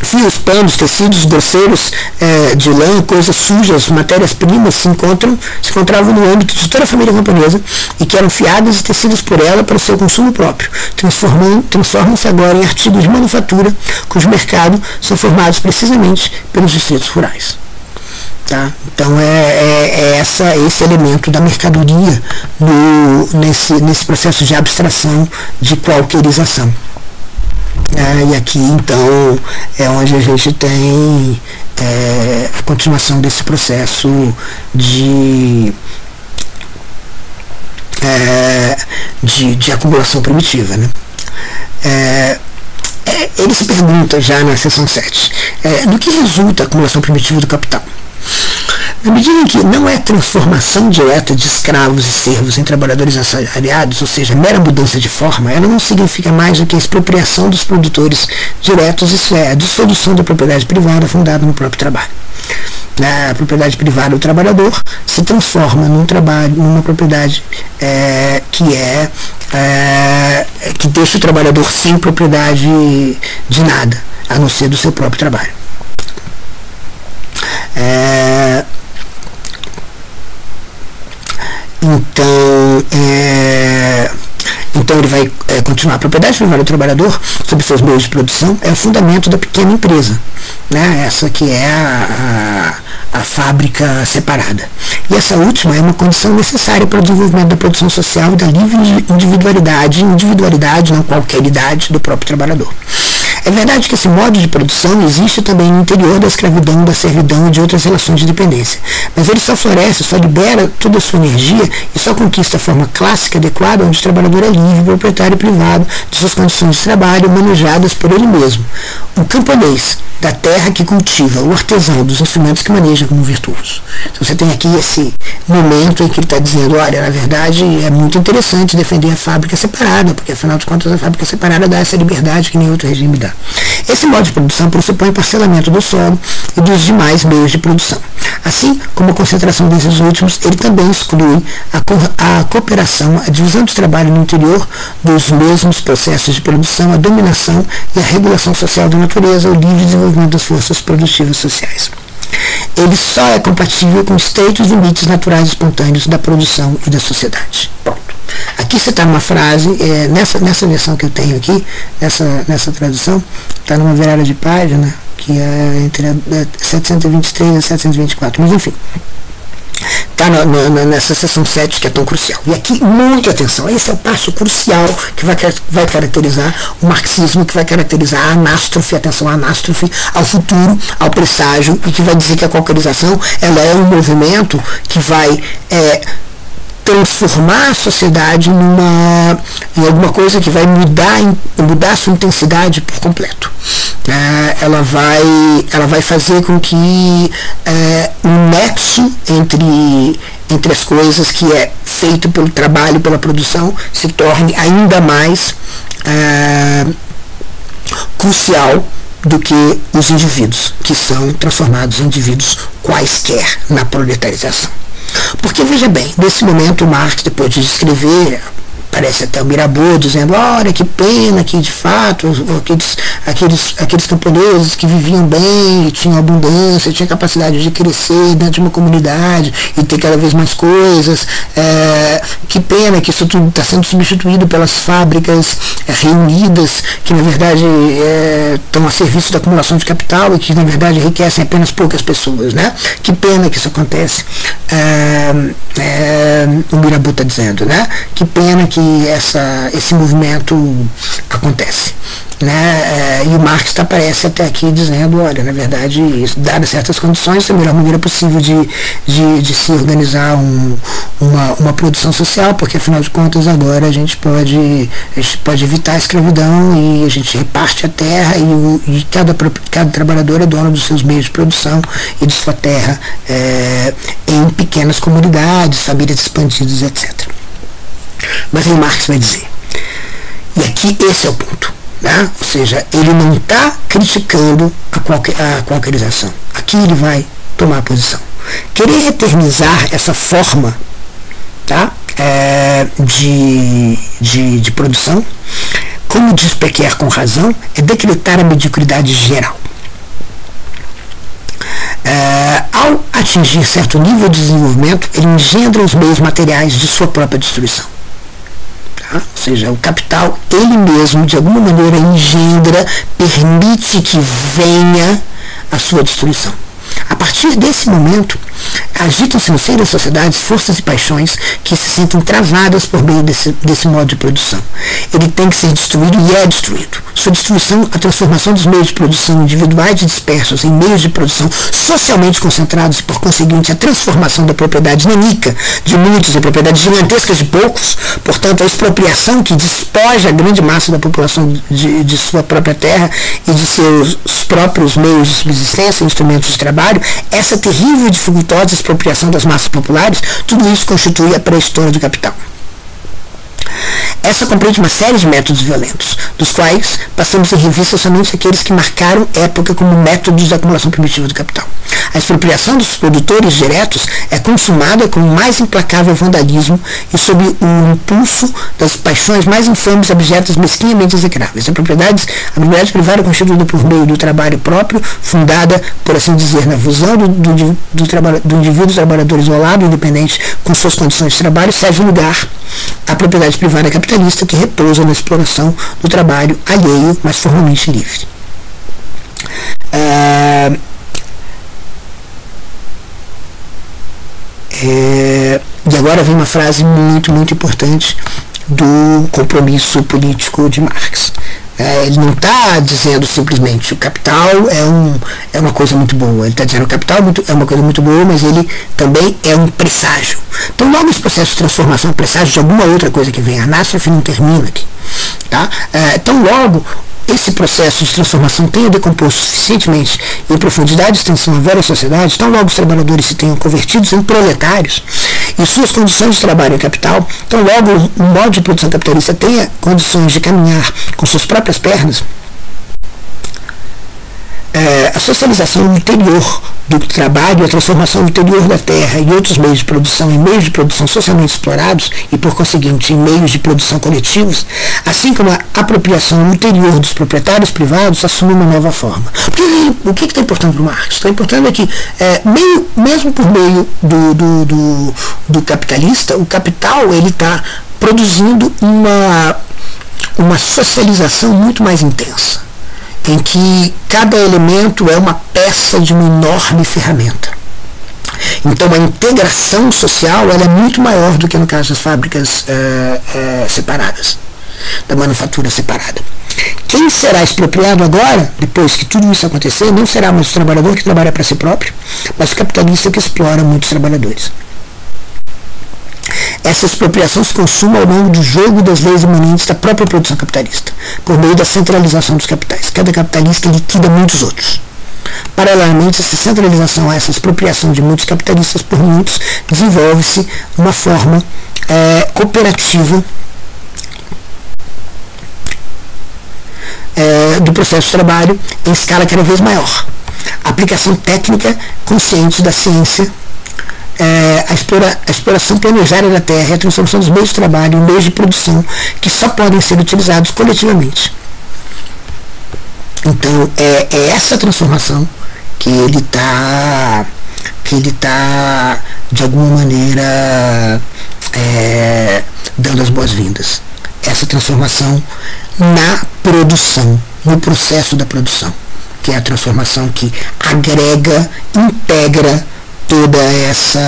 Fios, panos, tecidos grosseiros de lã, coisas sujas, matérias-primas se encontravam no âmbito de toda a família camponesa e que eram fiadas e tecidas por ela para o seu consumo próprio. Transformam-se agora em artigos de manufatura cujo mercado são formados precisamente pelos distritos rurais. Tá? Então esse elemento da mercadoria nesse processo de abstração, de qualquerização. E aqui então é onde a gente tem a continuação desse processo de acumulação primitiva. Né? Ele se pergunta já na seção 7, do que resulta a acumulação primitiva do capital? Na medida em que não é transformação direta de escravos e servos em trabalhadores assalariados, ou seja, mera mudança de forma, ela não significa mais do que a expropriação dos produtores diretos, isso é, a dissolução da propriedade privada fundada no próprio trabalho. A propriedade privada do trabalhador se transforma numa propriedade que deixa o trabalhador sem propriedade de nada, a não ser do seu próprio trabalho. Então ele vai continuar. A propriedade privada do trabalhador sobre seus meios de produção é o fundamento da pequena empresa, né? Essa que é a fábrica separada. E essa última é uma condição necessária para o desenvolvimento da produção social e da livre individualidade, não qualquer idade, do próprio trabalhador. É verdade que esse modo de produção existe também no interior da escravidão, da servidão e de outras relações de dependência, mas ele só floresce, só libera toda a sua energia e só conquista a forma clássica adequada onde o trabalhador é livre, proprietário e privado de suas condições de trabalho manejadas por ele mesmo. O camponês da terra que cultiva, o artesão dos instrumentos que maneja como virtuoso. Então você tem aqui esse momento em que ele está dizendo, olha, na verdade é muito interessante defender a fábrica separada, porque afinal de contas a fábrica separada dá essa liberdade que nenhum outro regime dá. Esse modo de produção pressupõe parcelamento do solo e dos demais meios de produção. Assim como a concentração desses últimos, ele também exclui a cooperação, a divisão de trabalho no interior dos mesmos processos de produção, a dominação e a regulação social da natureza, o livre desenvolvimento das forças produtivas sociais. Ele só é compatível com estreitos limites naturais e espontâneos da produção e da sociedade. Pronto. Aqui você está numa frase, nessa versão que eu tenho aqui, nessa tradução, está numa virada de página, que é entre 723 e 724, mas enfim. Está nessa seção 7 que é tão crucial. E aqui, muita atenção, esse é o passo crucial que vai caracterizar o marxismo, que vai caracterizar a anástrofe, atenção, a anástrofe ao futuro, ao presságio, e que vai dizer que a qualquerização ela é um movimento que vai transformar a sociedade em alguma coisa que vai mudar sua intensidade por completo. Ela vai fazer com que o nexo entre as coisas que é feito pelo trabalho, pela produção, se torne ainda mais crucial do que os indivíduos, que são transformados em indivíduos quaisquer na proletarização. Porque, veja bem, nesse momento o Marx, depois de escrever, parece até o Mirabeau dizendo, olha que pena que de fato aqueles camponeses que viviam bem, tinham abundância, tinham capacidade de crescer dentro de uma comunidade e ter cada vez mais coisas. Que pena que isso tudo está sendo substituído pelas fábricas reunidas, que na verdade estão a serviço da acumulação de capital e que na verdade enriquecem apenas poucas pessoas, né? Que pena que isso acontece. O Mirabeau está dizendo, né? Que pena que esse movimento acontece, né? E o Marx aparece até aqui dizendo, olha, na verdade, dadas certas condições, a melhor maneira possível de se organizar uma produção social, porque afinal de contas agora a gente pode evitar a escravidão e a gente reparte a terra e cada trabalhador é dono dos seus meios de produção e de sua terra em pequenas comunidades, famílias expandidas, etc. Mas aí Marx vai dizer, e aqui esse é o ponto, né? Ou seja, ele não está criticando a qualquerização. Aqui ele vai tomar a posição. Querer eternizar essa forma, tá? De produção, como diz Pequer com razão, é decretar a mediocridade geral. Ao atingir certo nível de desenvolvimento, ele engendra os meios materiais de sua própria destruição. Ou seja, o capital, ele mesmo, de alguma maneira, engendra, permite que venha a sua destruição. A partir desse momento, agitam-se no seio das sociedades forças e paixões que se sentem travadas por meio desse modo de produção. Ele tem que ser destruído e é destruído. Sua destruição, a transformação dos meios de produção individuais e dispersos em meios de produção socialmente concentrados e, por conseguinte, a transformação da propriedade nanica de muitos em propriedades gigantescas de poucos, portanto, a expropriação que despoja a grande massa da população de sua própria terra e de seus próprios meios de subsistência, instrumentos de trabalho, essa terrível e dificultosa expropriação das massas populares, tudo isso constitui a pré-história do capital. Essa compreende uma série de métodos violentos, dos quais passamos em revista somente aqueles que marcaram época como métodos de acumulação primitiva do capital. A expropriação dos produtores diretos é consumada com o mais implacável vandalismo e sob o impulso das paixões mais infames, abjetas, mesquinhamente execráveis. A propriedade privada é constituída por meio do trabalho próprio, fundada, por assim dizer, na fusão do indivíduo trabalhador isolado, independente com suas condições de trabalho, serve lugar à propriedade privada capitalista que repousa na exploração do trabalho alheio, mas formalmente livre. E agora vem uma frase muito, muito importante do compromisso político de Marx. Ele não está dizendo simplesmente o capital é uma coisa muito boa. Ele está dizendo que o capital é uma coisa muito boa, mas ele também é um presságio. Então, logo esse processo de transformação é um presságio de alguma outra coisa que vem. A Nasraf não termina aqui. Tá? Então, logo, esse processo de transformação tenha decomposto suficientemente em profundidade de extensão a várias sociedades, tão logo os trabalhadores se tenham convertidos em proletários e suas condições de trabalho em capital, tão logo o modo de produção capitalista tenha condições de caminhar com suas próprias pernas, a socialização interior do trabalho, a transformação interior da terra e outros meios de produção em meios de produção socialmente explorados e, por conseguinte, em meios de produção coletivos, assim como a apropriação interior dos proprietários privados, assume uma nova forma. Porque, o que está importando para o Marx? Está importando é que, mesmo por meio do capitalista, o capital está produzindo uma socialização muito mais intensa, em que cada elemento é uma peça de uma enorme ferramenta. Então a integração social ela é muito maior do que no caso das fábricas separadas, da manufatura separada. Quem será expropriado agora, depois que tudo isso acontecer, não será mais o trabalhador que trabalha para si próprio, mas o capitalista que explora muitos trabalhadores. Essa expropriação se consuma ao longo do jogo das leis imanentes da própria produção capitalista, por meio da centralização dos capitais. Cada capitalista liquida muitos outros. Paralelamente, essa centralização, essa expropriação de muitos capitalistas por muitos, desenvolve-se uma forma cooperativa do processo de trabalho em escala cada vez maior. A aplicação técnica consciente da ciência, a exploração planejária da terra e a transformação dos meios de trabalho em meios de produção que só podem ser utilizados coletivamente. Então é essa transformação que ele está de alguma maneira dando as boas-vindas. Essa transformação na produção, no processo da produção, que é a transformação que agrega, integra toda esse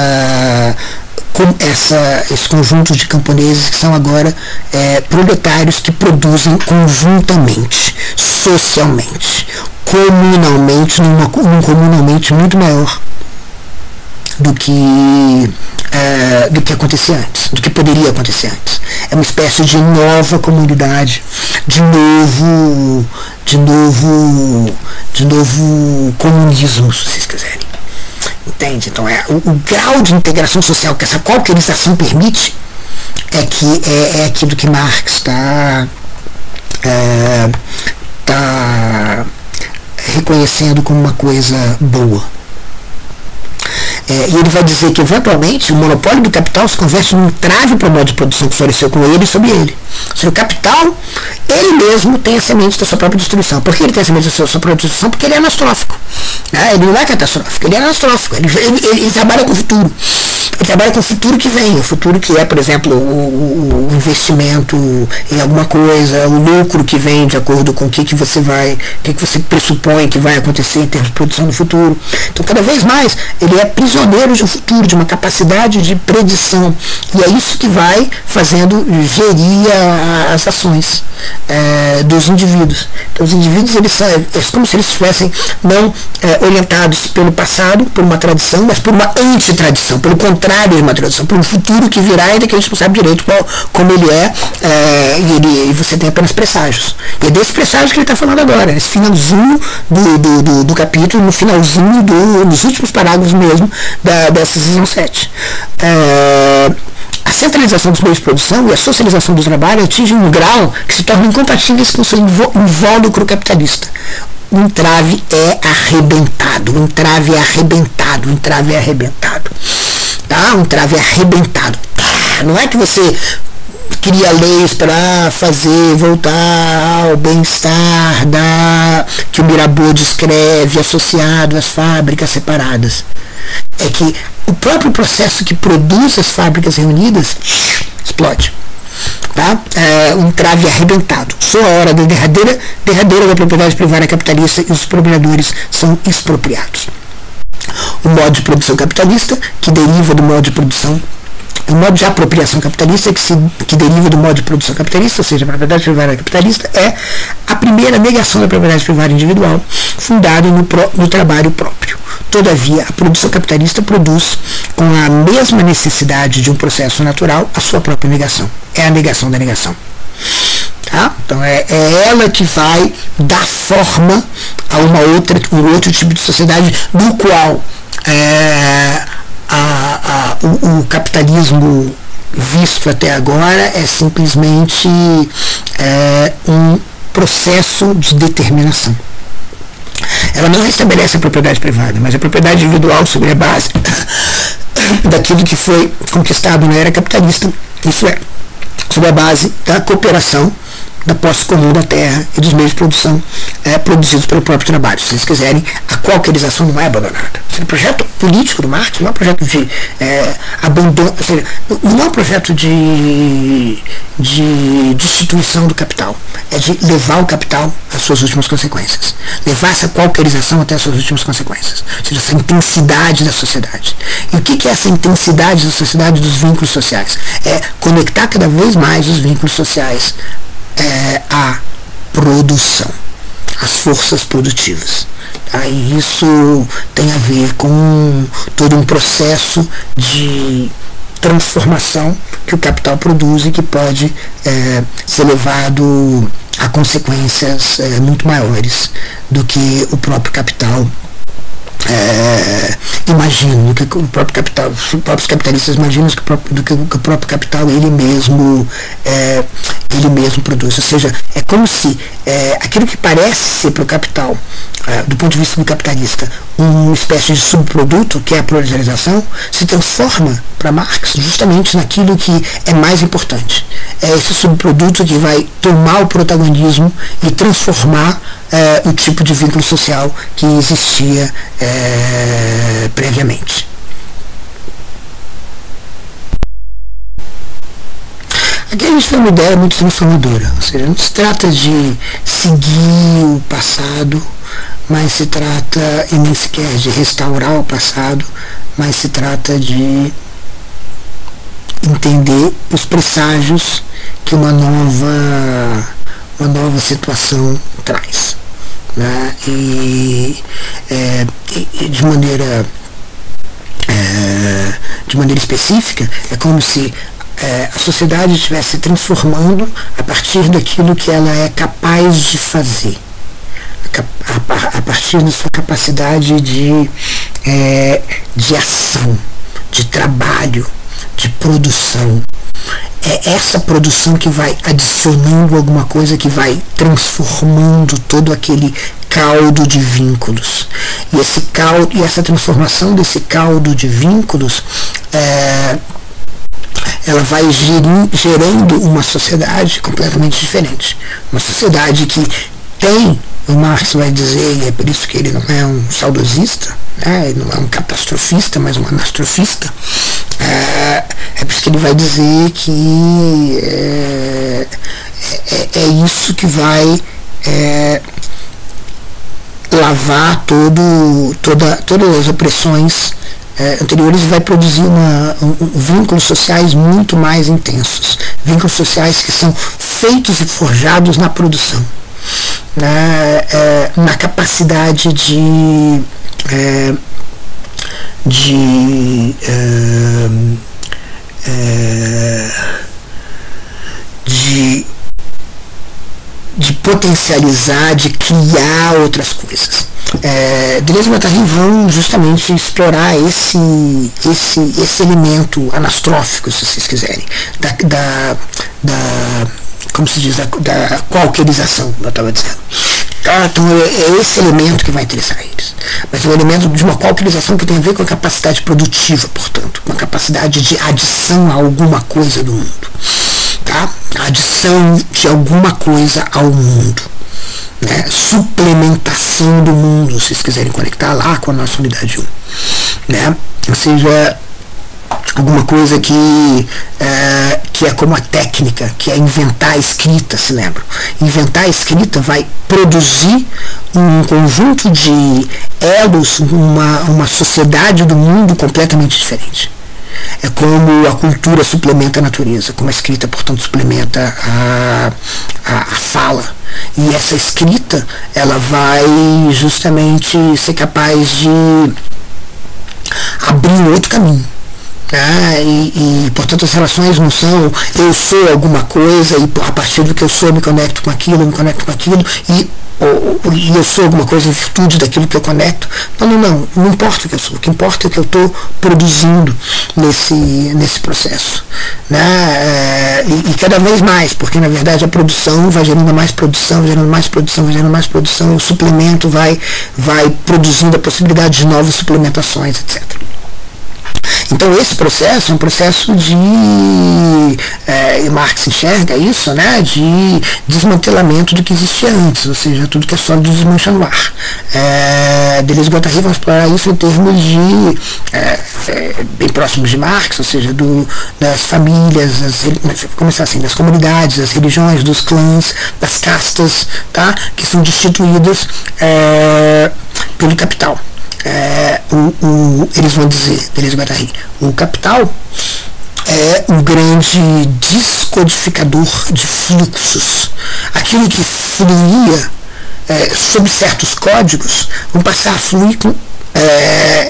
conjunto de camponeses que são agora proletários que produzem conjuntamente, socialmente, comunalmente, num comunalmente muito maior do que acontecia antes, do que poderia acontecer antes. É uma espécie de nova comunidade, de novo comunismo, se vocês quiserem. Entende? Então o grau de integração social que essa qualquerização permite é aquilo que Marx está reconhecendo como uma coisa boa. E ele vai dizer que, eventualmente, o monopólio do capital se converte num trave para o modo de produção que floresceu com ele e sobre ele. Ou seja, o capital, ele mesmo tem a semente da sua própria destruição. Por que ele tem a semente da sua própria destruição? Porque ele é anastrófico. Ele não é catastrófico, ele é anastrófico. Ele trabalha com o futuro. Ele trabalha com o futuro que vem, o futuro que é, por exemplo, o investimento em alguma coisa, o lucro que vem de acordo com o que você pressupõe que vai acontecer em termos de produção no futuro. Então, cada vez mais, ele é prisioneiro de um futuro, de uma capacidade de predição. E é isso que vai fazendo gerir as ações dos indivíduos. Então, os indivíduos, é como se eles estivessem não orientados pelo passado, por uma tradição, mas por uma antitradição, pelo contrário de uma tradição, por um futuro que virá ainda que a gente não sabe direito como ele e você tem apenas presságios. E é desse presságio que ele está falando agora, nesse finalzinho do capítulo, no finalzinho nos últimos parágrafos mesmo dessa seção 7. A centralização dos meios de produção e a socialização do trabalho atingem um grau que se torna incompatíveis com o seu invólucro capitalista. O entrave é arrebentado, o entrave é arrebentado, o entrave é arrebentado. Tá? Um entrave é arrebentado. Não é que você cria leis para fazer voltar ao bem-estar que o Mirabeau descreve associado às fábricas separadas. É que o próprio processo que produz as fábricas reunidas explode. Tá? Um entrave arrebentado. Só a hora da derradeira da propriedade privada capitalista e os expropriadores são expropriados. O modo de produção capitalista, que deriva do modo de produção, o modo de apropriação capitalista, que deriva do modo de produção capitalista, ou seja, a propriedade privada capitalista, é a primeira negação da propriedade privada individual, fundada no trabalho próprio. Todavia, a produção capitalista produz, com a mesma necessidade de um processo natural, a sua própria negação. É a negação da negação. Tá? Então é ela que vai dar forma a um outro tipo de sociedade no qual o capitalismo visto até agora é simplesmente um processo de determinação. Ela não restabelece a propriedade privada, mas a propriedade individual sobre a base daquilo que foi conquistado na era capitalista, isso é, sobre a base da cooperação, da posse comum da terra e dos meios de produção produzidos pelo próprio trabalho. Se vocês quiserem, a qualquerização não é abandonada. O projeto político do Marx não é um projeto de abandono, ou seja, não é um projeto de destituição do capital, é de levar o capital às suas últimas consequências, levar essa qualquerização até as suas últimas consequências, ou seja, essa intensidade da sociedade. E o que é essa intensidade da sociedade, dos vínculos sociais? É conectar cada vez mais os vínculos sociais à produção, às forças produtivas. Tá? E isso tem a ver com todo um processo de transformação que o capital produz e que pode ser levado a consequências muito maiores do que o próprio capital imagina, do que o próprio capital, os próprios capitalistas imaginam do que o próprio capital ele mesmo ele mesmo produz. Ou seja, é como se aquilo que parece ser para o capital, do ponto de vista do capitalista, uma espécie de subproduto, que é a proletarização, se transforma para Marx justamente naquilo que é mais importante. É esse subproduto que vai tomar o protagonismo e transformar o tipo de vínculo social que existia previamente. Aqui a gente tem uma ideia muito transformadora, ou seja, não se trata de seguir o passado, mas se trata, e nem sequer de restaurar o passado, mas se trata de entender os presságios que uma nova situação traz, né? E de maneira específica, é como se a sociedade estivesse se transformando a partir daquilo que ela é capaz de fazer, a partir da sua capacidade de ação, de trabalho, de produção. É essa produção que vai adicionando alguma coisa, que vai transformando todo aquele caldo de vínculos. E esse caldo, e essa transformação desse caldo de vínculos, ela vai gerando uma sociedade completamente diferente. Uma sociedade que tem, o Marx vai dizer, e é por isso que ele não é um saudosista, né? Ele não é um catastrofista, mas um anastrofista. É por isso que ele vai dizer que é isso que vai lavar todas as opressões anteriores, vai produzir vínculos sociais muito mais intensos, vínculos sociais que são feitos e forjados na produção, na capacidade de potencializar, de criar outras coisas. Deleuze e Guattari vão justamente explorar esse elemento anastrófico, se vocês quiserem, como se diz, da qualquerização, eu estava dizendo. Então é esse elemento que vai interessar eles. Mas é um elemento de uma qualquerização que tem a ver com a capacidade produtiva, portanto, com a capacidade de adição a alguma coisa do mundo. Tá? A adição de alguma coisa ao mundo. Né? Suplementação do mundo, se vocês quiserem conectar lá com a nossa unidade 1. Né? Ou seja, alguma coisa que é como a técnica, que é inventar a escrita, se lembram? Inventar a escrita vai produzir um conjunto de elos, uma sociedade do mundo completamente diferente. É como a cultura suplementa a natureza, como a escrita, portanto, suplementa a fala. E essa escrita, ela vai justamente ser capaz de abrir um outro caminho. Portanto, as relações não são eu sou alguma coisa e a partir do que eu sou eu me conecto com aquilo e eu sou alguma coisa em virtude daquilo que eu conecto. Não importa o que eu sou, o que importa é o que eu estou produzindo nesse processo, né? E cada vez mais, porque na verdade a produção vai gerando mais produção, e o suplemento vai produzindo a possibilidade de novas suplementações, etc. Então esse processo é um processo e Marx enxerga isso, né, de desmantelamento do que existia antes, ou seja, tudo que é sólido desmancha no ar. Deleuze e Guattari vão explorar isso em termos de bem próximos de Marx, ou seja, das famílias, começar assim, das comunidades, das religiões, dos clãs, das castas, tá, que são destituídas pelo capital. Eles vão dizer, Deleuze e Guattari, o capital é um grande descodificador de fluxos. Aquilo que fluía sob certos códigos vão passar a fluir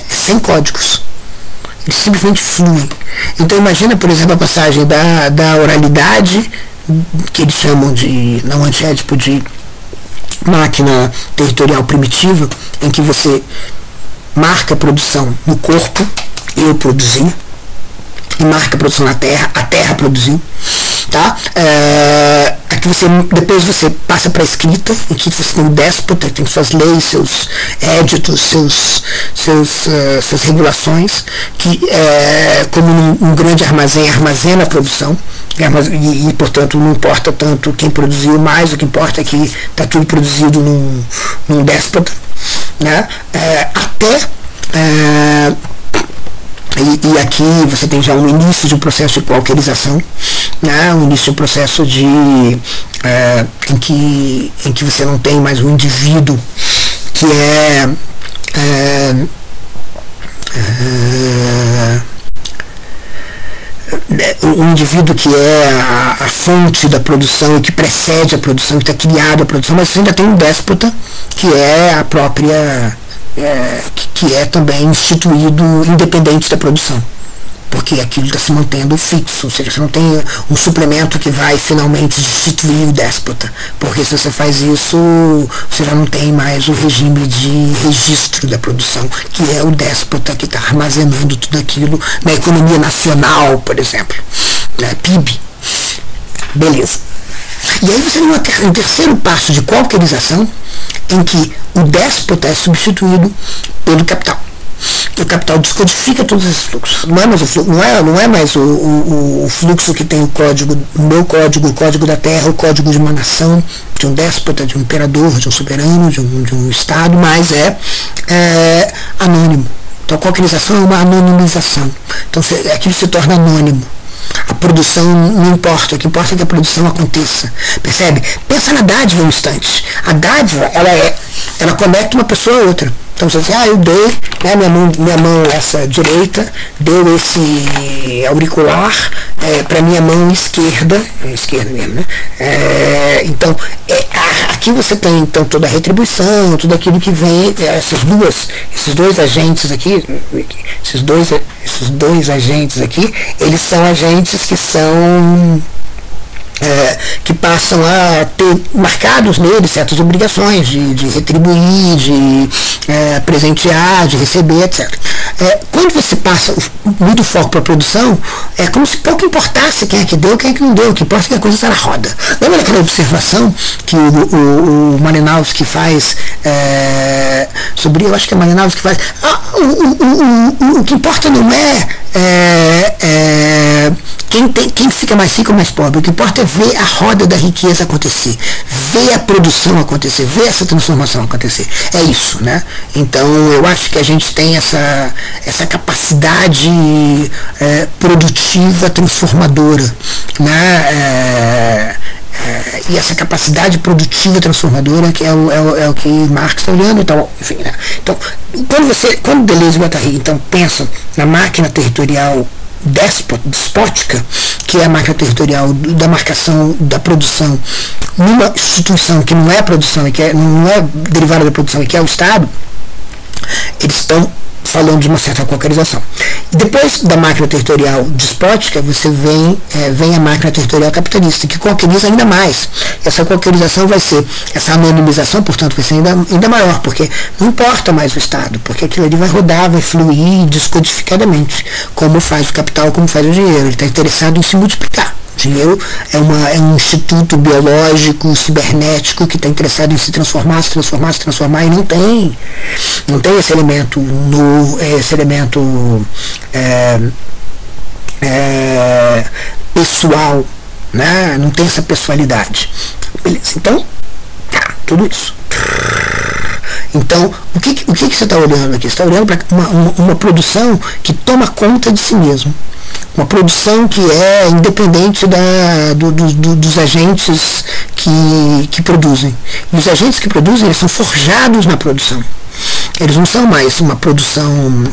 sem códigos. Eles simplesmente fluem. Então imagina, por exemplo, a passagem da oralidade, que eles chamam de, não antiédipo, de máquina territorial primitiva, em que você marca a produção no corpo, eu produzi, e marca a produção na terra, a terra produziu, tá? Aqui depois você passa para a escrita, em que você tem um déspota, tem suas leis, seus éditos, suas regulações, que como um grande armazém armazena a produção, e portanto não importa tanto quem produziu mais, o que importa é que está tudo produzido num déspota, né? E aqui você tem já um início de um processo de qualquerização, né? Um início de um processo em que você não tem mais um indivíduo que um indivíduo que é a fonte da produção, que precede a produção, que está criado a produção, mas você ainda tem um déspota que é a própria que é também instituído independente da produção, porque aquilo está se mantendo fixo, ou seja, você não tem um suplemento que vai finalmente substituir o déspota, porque se você faz isso, você já não tem mais o regime de registro da produção, que é o déspota que está armazenando tudo aquilo na economia nacional, por exemplo, né? PIB. Beleza. E aí você tem um terceiro passo de qualquerização, em que o déspota é substituído pelo capital. O capital descodifica todos esses fluxos. Não é mais o fluxo que tem o código, o meu código, o código da terra, o código de uma nação, de um déspota, de um imperador, de um soberano, de um estado, mas é anônimo. Então a qualquerização é uma anonimização. Então aquilo se torna anônimo. A produção não importa, o que importa é que a produção aconteça. Percebe? Pensa na dádiva um instante. A dádiva, ela conecta uma pessoa a outra. Então você diz, eu dei, né, minha mão essa direita, deu esse auricular para minha mão esquerda mesmo, né? Então, aqui você tem então toda a retribuição, tudo aquilo que vem, esses dois agentes aqui, esses dois agentes aqui, eles são agentes que são que passam a ter marcados neles certas obrigações de retribuir, de presentear, de receber, etc. Quando você passa muito foco para a produção, é como se pouco importasse quem é que deu, quem é que não deu, o que importa é que a coisa está na roda. Lembra daquela observação que o Malinowski faz sobre, eu acho que é Malinowski que faz, o que importa não quem fica mais rico ou mais pobre, o que importa é ver a roda da riqueza acontecer, ver a produção acontecer, ver essa transformação acontecer. É isso, né? Então eu acho que a gente tem essa capacidade produtiva transformadora, né? E essa capacidade produtiva transformadora que é o que Marx está olhando e tal, enfim, né? Então, quando Deleuze e Guattari então pensam na máquina territorial despótica, que é a máquina territorial da marcação da produção numa instituição que não é a produção e que não é derivada da produção e que é o Estado, eles estão falando de uma certa qualquerização. Depois da máquina territorial despótica, você vem a máquina territorial capitalista, que qualqueriza ainda mais. Essa qualquerização vai ser, essa anonimização, portanto, vai ser ainda maior, porque não importa mais o Estado, porque aquilo ali vai rodar, vai fluir descodificadamente, como faz o capital, como faz o dinheiro. Ele está interessado em se multiplicar. O dinheiro é um instituto biológico, cibernético, que está interessado em se transformar, e não tem esse elemento novo, esse elemento pessoal, né? Não tem essa pessoalidade. Beleza, então, tudo isso. Então, o que você está olhando aqui? Você está olhando para uma produção que toma conta de si mesmo. Uma produção que é independente dos agentes que produzem. E os agentes que produzem, eles são forjados na produção. Eles não são mais uma produção...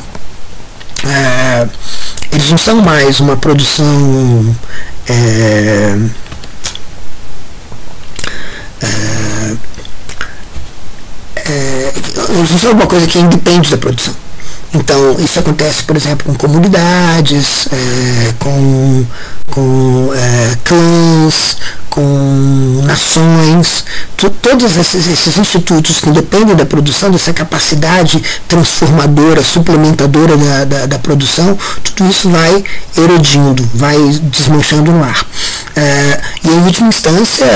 eles não são mais uma produção... eles não são alguma coisa que independe da produção. Então, isso acontece, por exemplo, com comunidades, com clãs, com nações, todos esses institutos que dependem da produção, dessa capacidade transformadora, suplementadora da produção, tudo isso vai erodindo, vai desmanchando no ar. E em última instância,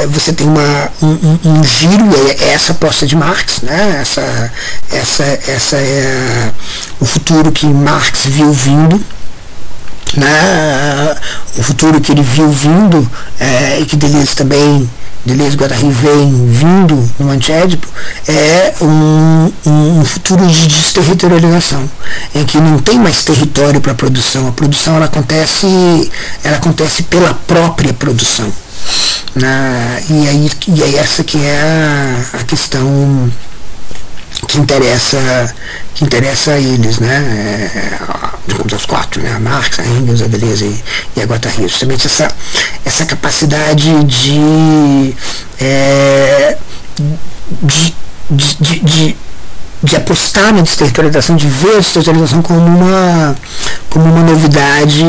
você tem um giro, é essa aposta de Marx, né? Essa é o futuro que Marx viu vindo, né? O futuro que ele viu vindo, e que Deleuze também, Deleuze e Guattari vem vindo no Anti-Édipo, é um futuro de desterritorialização, em que não tem mais território para a produção ela acontece pela própria produção, né? E aí essa que é a questão que interessa a eles, né? Digamos aos quatro, né? A Marx, a Engels, a Deleuze e a Guattari, justamente essa capacidade de apostar na desterritorialização, de ver a desterritorialização como uma novidade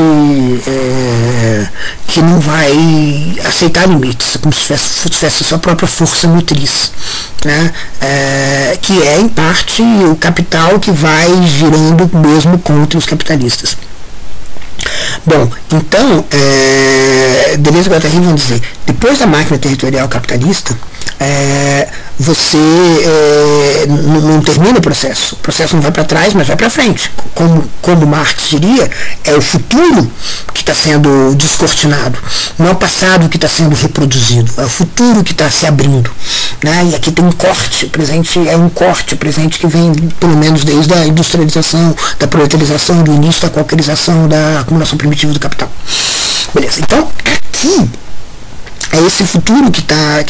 que não vai aceitar limites, como se tivesse a sua própria força motriz, né? Que é, em parte, o capital que vai girando mesmo contra os capitalistas. Bom, então, Deleuze e Guattari vão dizer, depois da máquina territorial capitalista, você não termina o processo não vai para trás, mas vai para frente. Como Marx diria, é o futuro que está sendo descortinado, não é o passado que está sendo reproduzido, é o futuro que está se abrindo, né? E aqui tem um corte, o presente é um corte, o presente que vem pelo menos desde a industrialização, da proletarização, do início da qualquerização, da acumulação primitiva do capital. Beleza, então aqui é esse futuro que está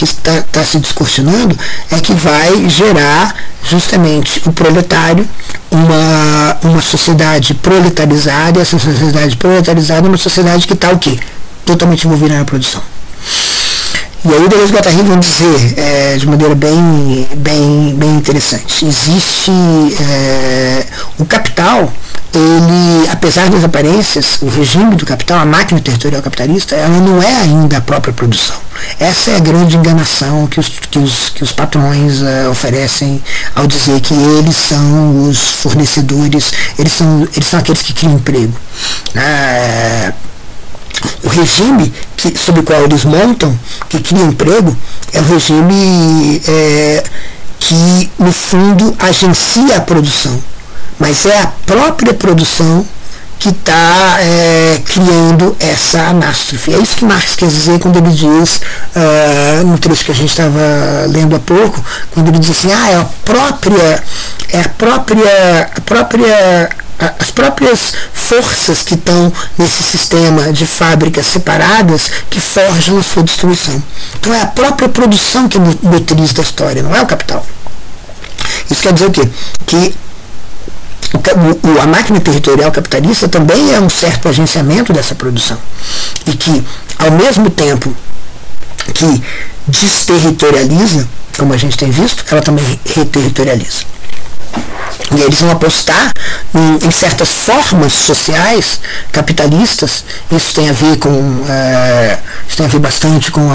se discursionando, é que vai gerar justamente o proletário, uma sociedade proletarizada, e essa sociedade proletarizada é uma sociedade que está o quê? Totalmente envolvida na produção. E aí o Deleuze e Guattari vão dizer de maneira bem interessante, existe o capital, ele, apesar das aparências, o regime do capital, a máquina territorial capitalista, ela não é ainda a própria produção. Essa é a grande enganação que os patrões oferecem ao dizer que eles são os fornecedores, eles são aqueles que criam emprego. O regime sobre o qual eles montam, que cria emprego, é o regime que, no fundo, agencia a produção. Mas é a própria produção que está criando essa anástrofe. É isso que Marx quer dizer quando ele diz, no trecho que a gente estava lendo há pouco, quando ele diz assim, as próprias forças que estão nesse sistema de fábricas separadas que forjam a sua destruição. Então é a própria produção que é motriz da história, não é o capital. Isso quer dizer o quê? Que a máquina territorial capitalista também é um certo agenciamento dessa produção. E que, ao mesmo tempo que desterritorializa, como a gente tem visto, ela também reterritorializa. E eles vão apostar em certas formas sociais capitalistas. Isso tem a ver bastante com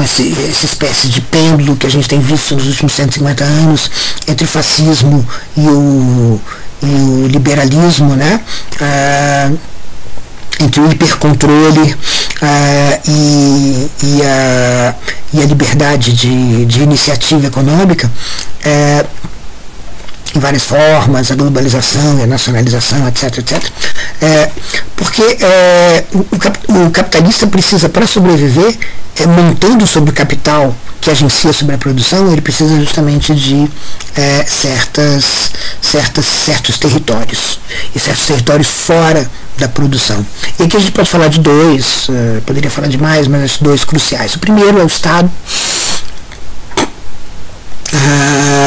essa espécie de pêndulo que a gente tem visto nos últimos 150 anos entre o fascismo e o liberalismo, né? Entre o hipercontrole e a liberdade de iniciativa econômica, em várias formas, a globalização, a nacionalização, etc. Porque o capitalista precisa, para sobreviver, montando sobre o capital que agencia sobre a produção, ele precisa justamente de certos territórios, e certos territórios fora da produção. E aqui a gente pode falar de dois, poderia falar de mais, mas dois cruciais. O primeiro é o Estado.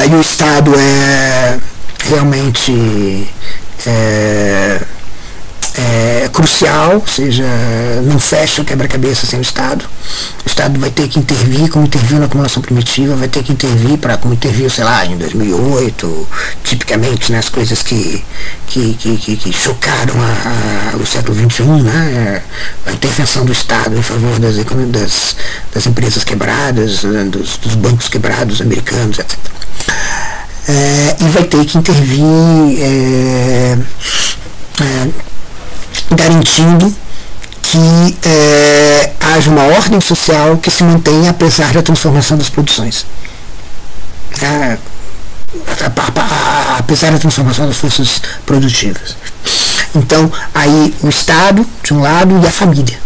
E o Estado é realmente crucial, ou seja, não fecha o quebra-cabeça sem o Estado. O Estado vai ter que intervir, como interviu na acumulação primitiva, vai ter que intervir como interviu, sei lá, em 2008, tipicamente, nas coisas que chocaram o século XXI, né? A intervenção do Estado em favor das empresas quebradas, dos bancos quebrados americanos, etc. E vai ter que intervir garantindo que haja uma ordem social que se mantenha apesar da transformação das produções. Apesar da transformação das forças produtivas. Então, aí o Estado, de um lado, e a família.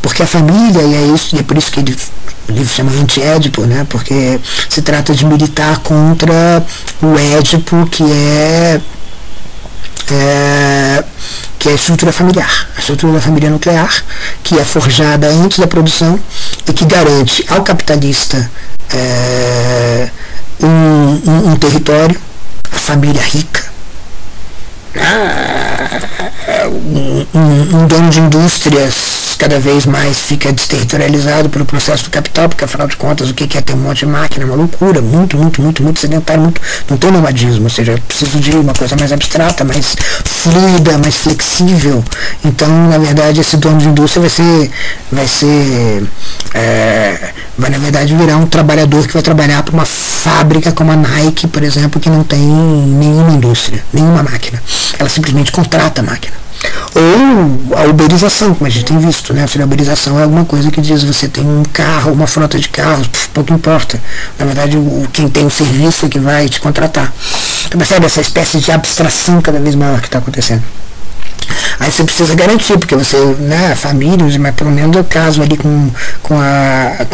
Porque a família, e é por isso que o livro chama Anti-Édipo, né? Porque se trata de militar contra o Édipo, que é a estrutura familiar, a estrutura da família nuclear, que é forjada antes da produção e que garante ao capitalista um território, a família rica, um dono de indústrias cada vez mais fica desterritorializado pelo processo do capital, porque afinal de contas o que é ter um monte de máquina? É uma loucura, muito sedentário, não tem nomadismo, ou seja, eu preciso de uma coisa mais abstrata, mais fluida, mais flexível. Então, na verdade, esse dono de indústria vai na verdade virar um trabalhador que vai trabalhar para uma fábrica como a Nike, por exemplo, que não tem nenhuma indústria, nenhuma máquina. Ela simplesmente contrata a máquina. Ou a uberização, como a gente tem visto, né? A uberização é alguma coisa que diz você tem um carro, uma frota de carros, pouco importa. Na verdade, quem tem o serviço é que vai te contratar. Então, percebe essa espécie de abstração cada vez maior que está acontecendo. Aí você precisa garantir, porque você, né, a família, mas pelo menos eu caso ali com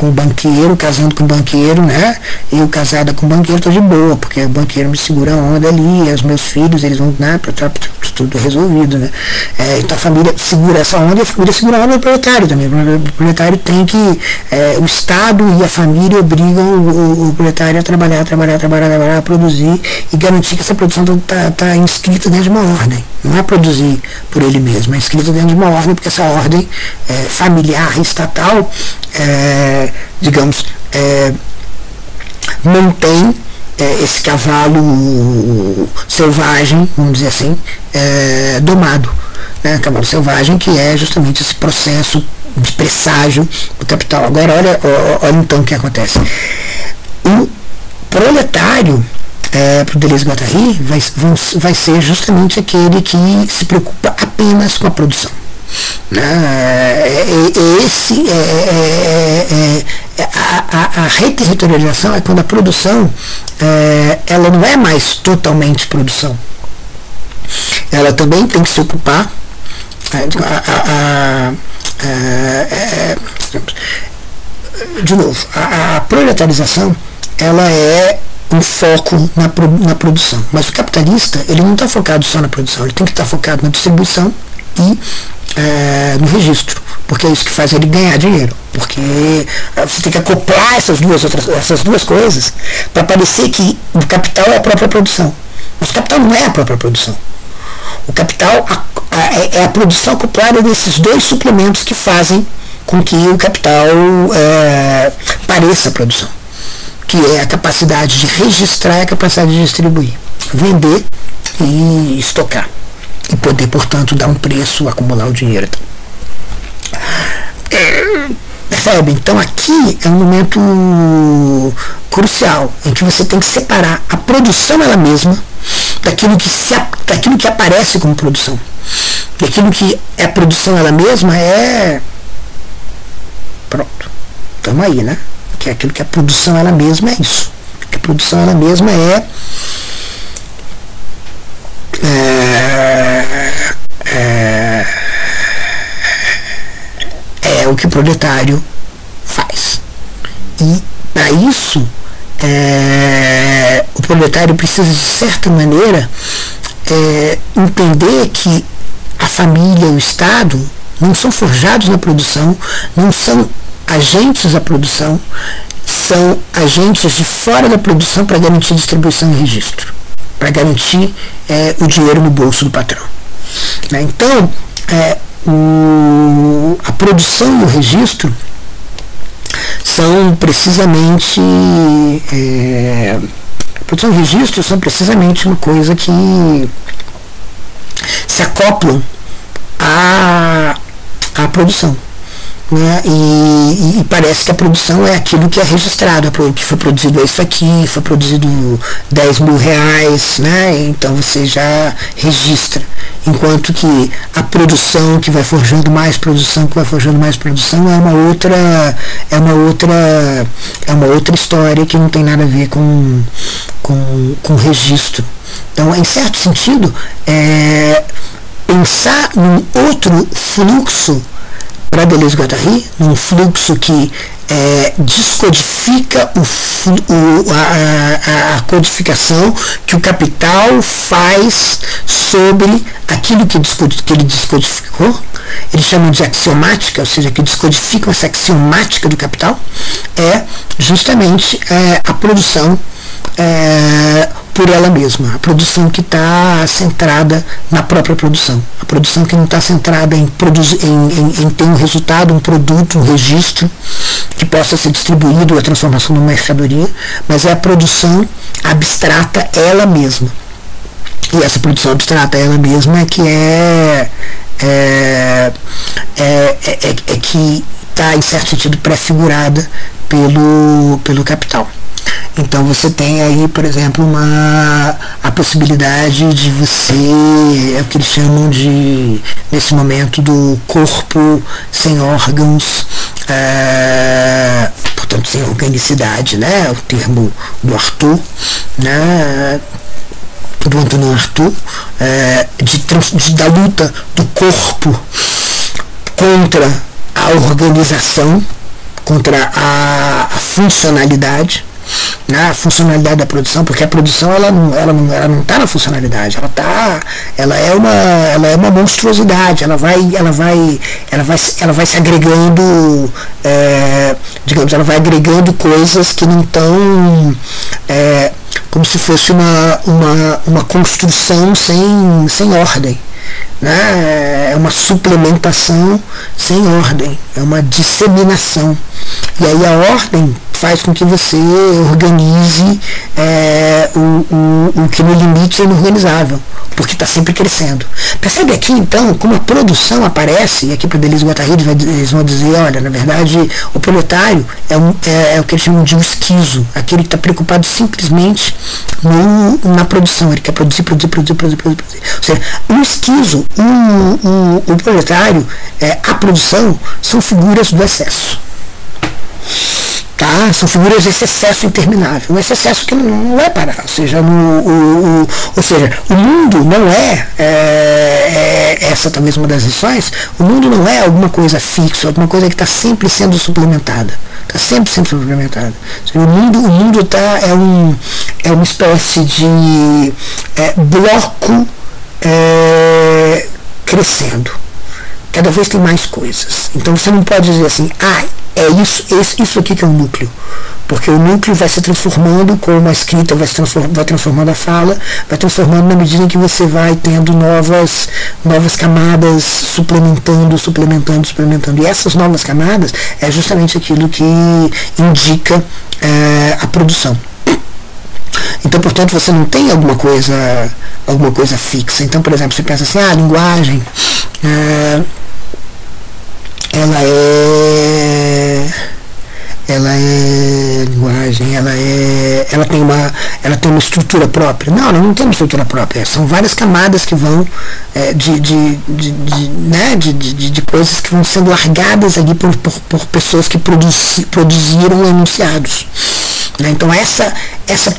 o banqueiro, casando com o banqueiro, né, eu casada com o banqueiro, tô de boa, porque o banqueiro me segura a onda ali, e os meus filhos, eles vão, né, tudo resolvido, né. Então a família segura essa onda e a família segura a onda do proletário também. O proletário tem que, o Estado e a família obrigam o proletário a trabalhar, a produzir e garantir que essa produção está inscrita dentro de uma ordem. Não é produzir por ele mesmo, é inscrito dentro de uma ordem, porque essa ordem familiar, estatal, digamos, mantém esse cavalo selvagem, vamos dizer assim, domado. Né? Cavalo selvagem, que é justamente esse processo de presságio do capital. Agora, olha então o que acontece. O proletário, para o Deleuze-Guattari, vai ser justamente aquele que se preocupa apenas com a produção. A reterritorialização é quando a produção ela não é mais totalmente produção. Ela também tem que se ocupar de novo, a proletarização ela é um foco na produção, mas o capitalista ele não está focado só na produção, ele tem que estar focado na distribuição e no registro, porque é isso que faz ele ganhar dinheiro, porque você tem que acoplar essas duas coisas para parecer que o capital é a própria produção, mas o capital não é a própria produção. O capital é a produção acoplada desses dois suplementos que fazem com que o capital pareça a produção, que é a capacidade de registrar e a capacidade de distribuir, vender e estocar, e poder, portanto, dar um preço, acumular o dinheiro. Percebe? Então aqui é um momento crucial, em que você tem que separar a produção ela mesma daquilo que aparece como produção. E aquilo que é produção ela mesma pronto, estamos aí, né? Que é aquilo que a produção ela mesma é isso. A produção ela mesma é o que o proletário faz. E para isso o proletário precisa de certa maneira entender que a família e o Estado não são forjados na produção, não são agentes da produção, são agentes de fora da produção para garantir distribuição e registro, para garantir o dinheiro no bolso do patrão. Né? Então, a produção e o registro são precisamente a produção e o registro são precisamente uma coisa que se acoplam à produção. né? E parece que a produção é aquilo que é registrado, que foi produzido isso aqui, foi produzido 10 mil reais, né? Então você já registra, enquanto que a produção que vai forjando mais produção, que vai forjando mais produção, é uma outra história que não tem nada a ver com registro. Então, em certo sentido, pensar num outro fluxo para Deleuze-Guattari, num fluxo que descodifica a codificação que o capital faz sobre aquilo que ele descodificou. Eles chamam de axiomática, ou seja, que descodificam essa axiomática do capital, é justamente a produção por ela mesma, a produção que está centrada na própria produção, a produção que não está centrada em ter um resultado, um produto, um registro que possa ser distribuído, a transformação numa mercadoria, mas é a produção abstrata ela mesma. E essa produção abstrata ela mesma é que que está, em certo sentido, prefigurada pelo capital. Então você tem aí, por exemplo, a possibilidade de você, é o que eles chamam de, nesse momento, do corpo sem órgãos, portanto sem organicidade, né? O termo do Arthur, né? Do Antonin Artaud, da luta do corpo contra a organização, contra a funcionalidade, né, a funcionalidade da produção, porque a produção ela não está na funcionalidade, ela é uma monstruosidade, ela vai se agregando, digamos, ela vai agregando coisas que não estão, como se fosse uma construção sem ordem, né? É uma suplementação sem ordem, é uma disseminação. E aí a ordem faz com que você organize o que no limite é inorganizável, porque está sempre crescendo. Percebe aqui então como a produção aparece, e aqui para Deleuze-Guattari eles vão dizer, olha, na verdade o proletário é o que eles chamam de um esquizo, aquele que está preocupado simplesmente na produção, ele quer produzir. Ou seja, o esquizo, o proletário, a produção, são figuras do excesso. Tá? São figuras desse excesso interminável, um excesso que não vai parar, ou seja, o mundo não essa talvez uma das lições, o mundo não é alguma coisa fixa, alguma coisa que está sempre sendo suplementada, está sempre sendo suplementada. O mundo é uma espécie de bloco crescendo, cada vez tem mais coisas, então você não pode dizer assim, é isso aqui que é o núcleo, porque o núcleo vai se transformando, como a escrita vai transformando a fala, vai transformando na medida em que você vai tendo novas camadas, suplementando, e essas novas camadas é justamente aquilo que indica a produção. Então, portanto, você não tem alguma coisa fixa. Então, por exemplo, você pensa assim, a linguagem ela tem uma estrutura própria. Não, ela não tem uma estrutura própria. São várias camadas que vão de coisas que vão sendo largadas ali por pessoas que produziram enunciados. Né? Então essa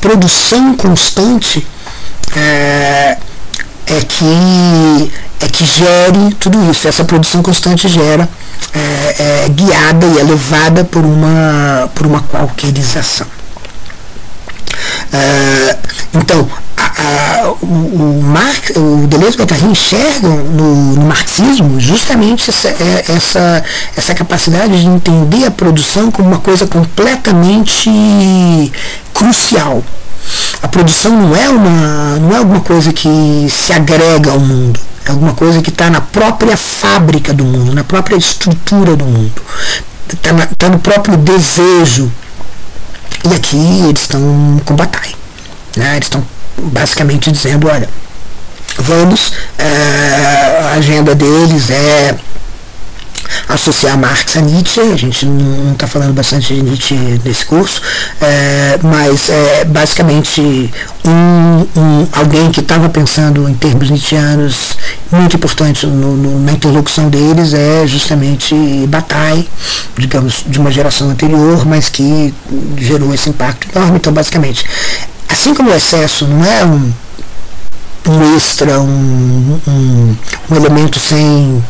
produção constante é que gere tudo isso. Essa produção constante gera, é guiada e é levada por uma qualquerização. Então, o Deleuze-Guattari enxerga no marxismo justamente essa capacidade de entender a produção como uma coisa completamente crucial. A produção não é alguma coisa que se agrega ao mundo, é alguma coisa que está na própria fábrica do mundo, na própria estrutura do mundo, está no próprio desejo. E aqui eles estão com Bataille, né? Eles estão basicamente dizendo, olha, vamos, a agenda deles é associar Marx a Nietzsche. A gente não está falando bastante de Nietzsche nesse curso, mas é basicamente alguém que estava pensando em termos nietzschianos. Muito importante na interlocução deles é justamente Bataille, digamos, de uma geração anterior, mas que gerou esse impacto enorme. Então, basicamente, assim como o excesso não é um extra, um elemento sem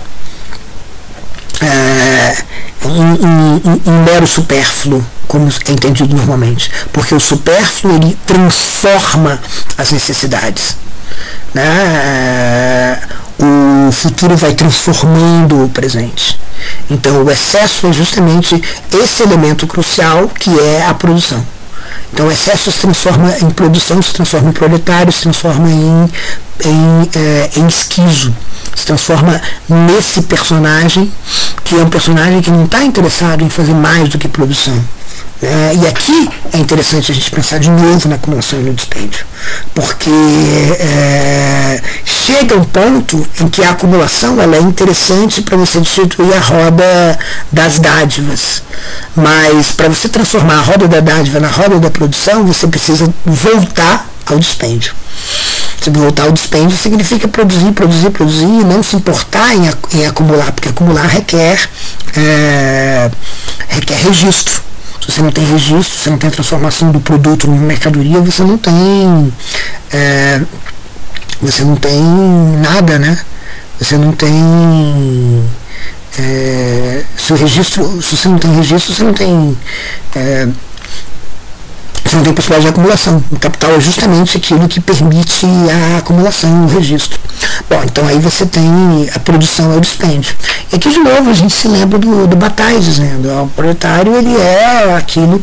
um mero supérfluo, como é entendido normalmente, porque o supérfluo ele transforma as necessidades, né? O futuro vai transformando o presente. Então o excesso é justamente esse elemento crucial que é a produção. Então o excesso se transforma em produção, se transforma em proletário, se transforma em esquizo, se transforma nesse personagem, que é um personagem que não está interessado em fazer mais do que produção. E aqui é interessante a gente pensar de novo na acumulação e no dispêndio, porque chega um ponto em que a acumulação ela é interessante para você destituir a roda das dádivas, mas para você transformar a roda da dádiva na roda da produção, você precisa voltar ao dispêndio. Se voltar ao dispêndio significa produzir e não se importar em acumular, porque acumular requer registro. Se você não tem registro, você não tem transformação do produto numa mercadoria, você não tem nada, né? Você não tem se você não tem registro, você não tem possibilidade de acumulação. O capital é justamente aquilo que permite a acumulação, o registro. Bom, então aí você tem a produção e o dispêndio. E aqui de novo a gente se lembra do Bataille dizendo, o proletário ele é aquele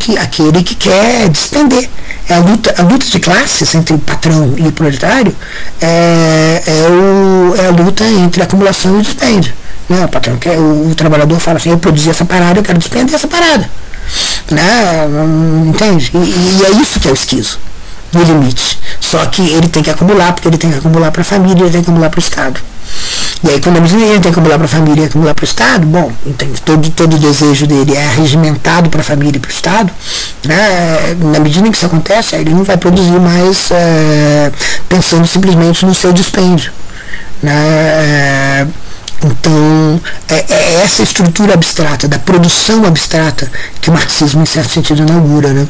que quer despender. É a luta de classes entre o patrão e o proletário é a luta entre a acumulação e o dispêndio. Né? O trabalhador fala assim, eu produzi essa parada, eu quero despender essa parada. Né? Entende? E é isso que é o esquizo, no limite. Só que ele tem que acumular, porque ele tem que acumular para a família, ele tem que acumular para o Estado. E aí, quando ele tem que acumular para a família e acumular para o Estado, bom, entende? Todo o desejo dele é arregimentado para a família e para o Estado. Né? Na medida em que isso acontece, ele não vai produzir mais pensando simplesmente no seu dispêndio. Né? Então, é essa estrutura abstrata, da produção abstrata, que o marxismo, em certo sentido, inaugura. Né?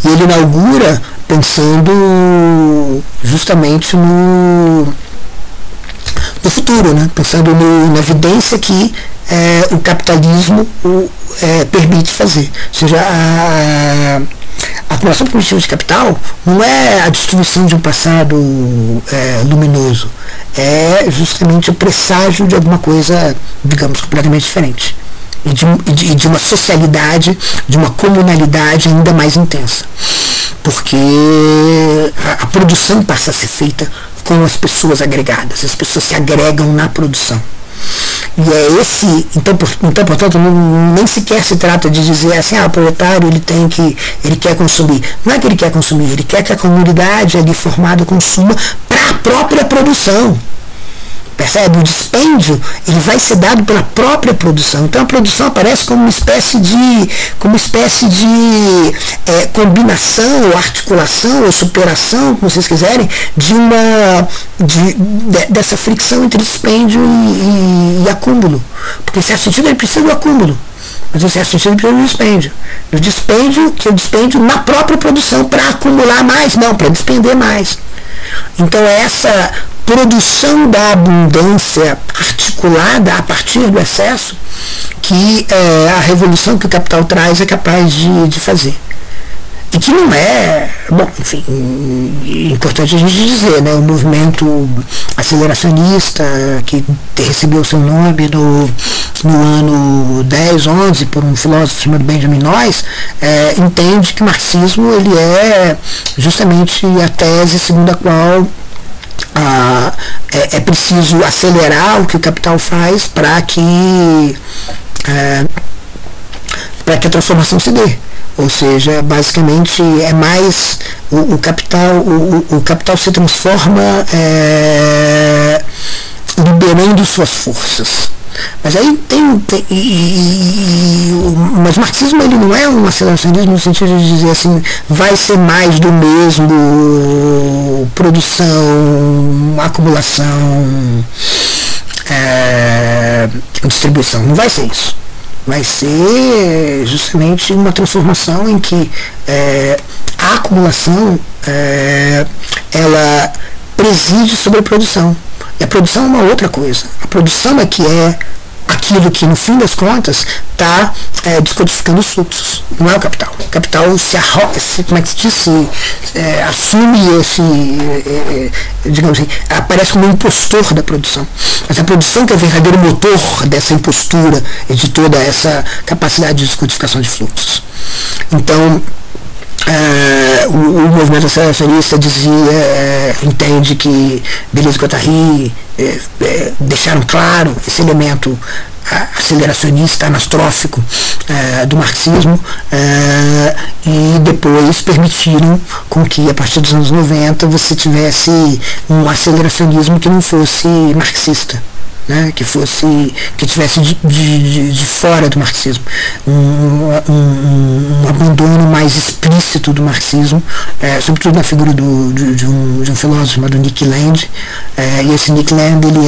E ele inaugura pensando justamente no futuro, né? Pensando na evidência que o capitalismo permite fazer. Ou seja, a acumulação primitiva de capital não é a destruição de um passado luminoso, é justamente o presságio de alguma coisa, digamos, completamente diferente. E de uma socialidade, de uma comunalidade ainda mais intensa. Porque a produção passa a ser feita com as pessoas agregadas, as pessoas se agregam na produção. E é esse, então portanto, nem sequer se trata de dizer assim, o proletário ele quer consumir. Não é que ele quer consumir, ele quer que a comunidade ali formada consuma para a própria produção. Percebe? O dispêndio ele vai ser dado pela própria produção. Então a produção aparece como uma espécie de combinação, ou articulação, ou superação, como vocês quiserem, dessa fricção entre dispêndio e acúmulo. Porque em certo sentido ele precisa do acúmulo, mas em certo sentido ele precisa do dispêndio. O dispêndio, que é o dispêndio na própria produção, para acumular mais, não, para despender mais. Então essa produção da abundância articulada a partir do excesso que a revolução que o capital traz é capaz de fazer. E que não é, bom, enfim, importante a gente dizer, né, o movimento aceleracionista que recebeu seu nome no ano 10, 11, por um filósofo chamado Benjamin Noyes, entende que o marxismo ele é justamente a tese segundo a qual é preciso acelerar o que o capital faz para que a transformação se dê. Ou seja, basicamente é mais o capital se transforma liberando suas forças. Mas aí mas o marxismo ele não é um aceleracionismo no sentido de dizer assim, vai ser mais do mesmo, produção, acumulação, distribuição. Não vai ser isso. Vai ser justamente uma transformação em que a acumulação ela preside sobre a produção. E a produção é uma outra coisa. A produção é que é aquilo que, no fim das contas, está descodificando os fluxos. Não é o capital. O capital como é que se diz, assume digamos assim, aparece como um impostor da produção. Mas a produção que é o verdadeiro motor dessa impostura e de toda essa capacidade de descodificação de fluxos. Então, o movimento aceleracionista entende que Deleuze e Guattari deixaram claro esse elemento aceleracionista, anastrófico do marxismo, e depois permitiram com que a partir dos anos 90 você tivesse um aceleracionismo que não fosse marxista. Né, que tivesse de fora do marxismo, um abandono mais explícito do marxismo, sobretudo na figura de um filósofo chamado Nick Land, e esse Nick Land ele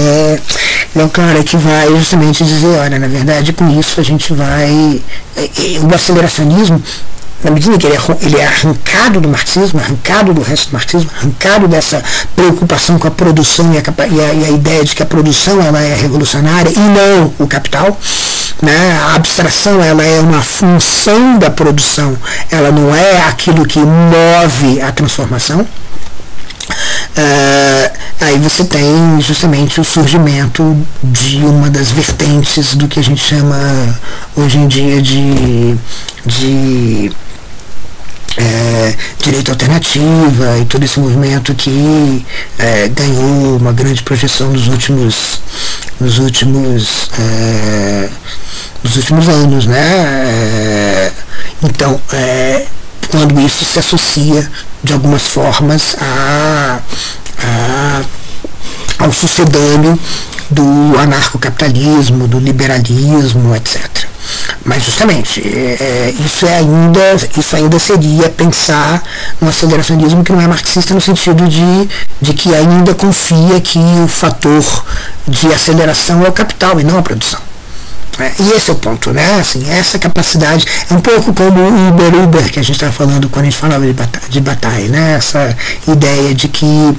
é um cara que vai justamente dizer, olha, na verdade com isso a gente vai, o aceleracionismo, na medida que ele é arrancado do marxismo, arrancado do resto do marxismo, arrancado dessa preocupação com a produção e a ideia de que a produção ela é revolucionária e não o capital, né? A abstração ela é uma função da produção, ela não é aquilo que move a transformação. Aí você tem justamente o surgimento de uma das vertentes do que a gente chama hoje em dia de direito alternativa e todo esse movimento que ganhou uma grande projeção nos últimos anos, né? Então, quando isso se associa de algumas formas ao sucedâneo do anarcocapitalismo, do liberalismo, etc. Mas justamente, isso ainda seria pensar no aceleracionismo que não é marxista no sentido de que ainda confia que o fator de aceleração é o capital e não a produção. E esse é o ponto, né? Assim, essa capacidade é um pouco como o Uber que a gente estava falando quando a gente falava de Bataille, né? Essa ideia de que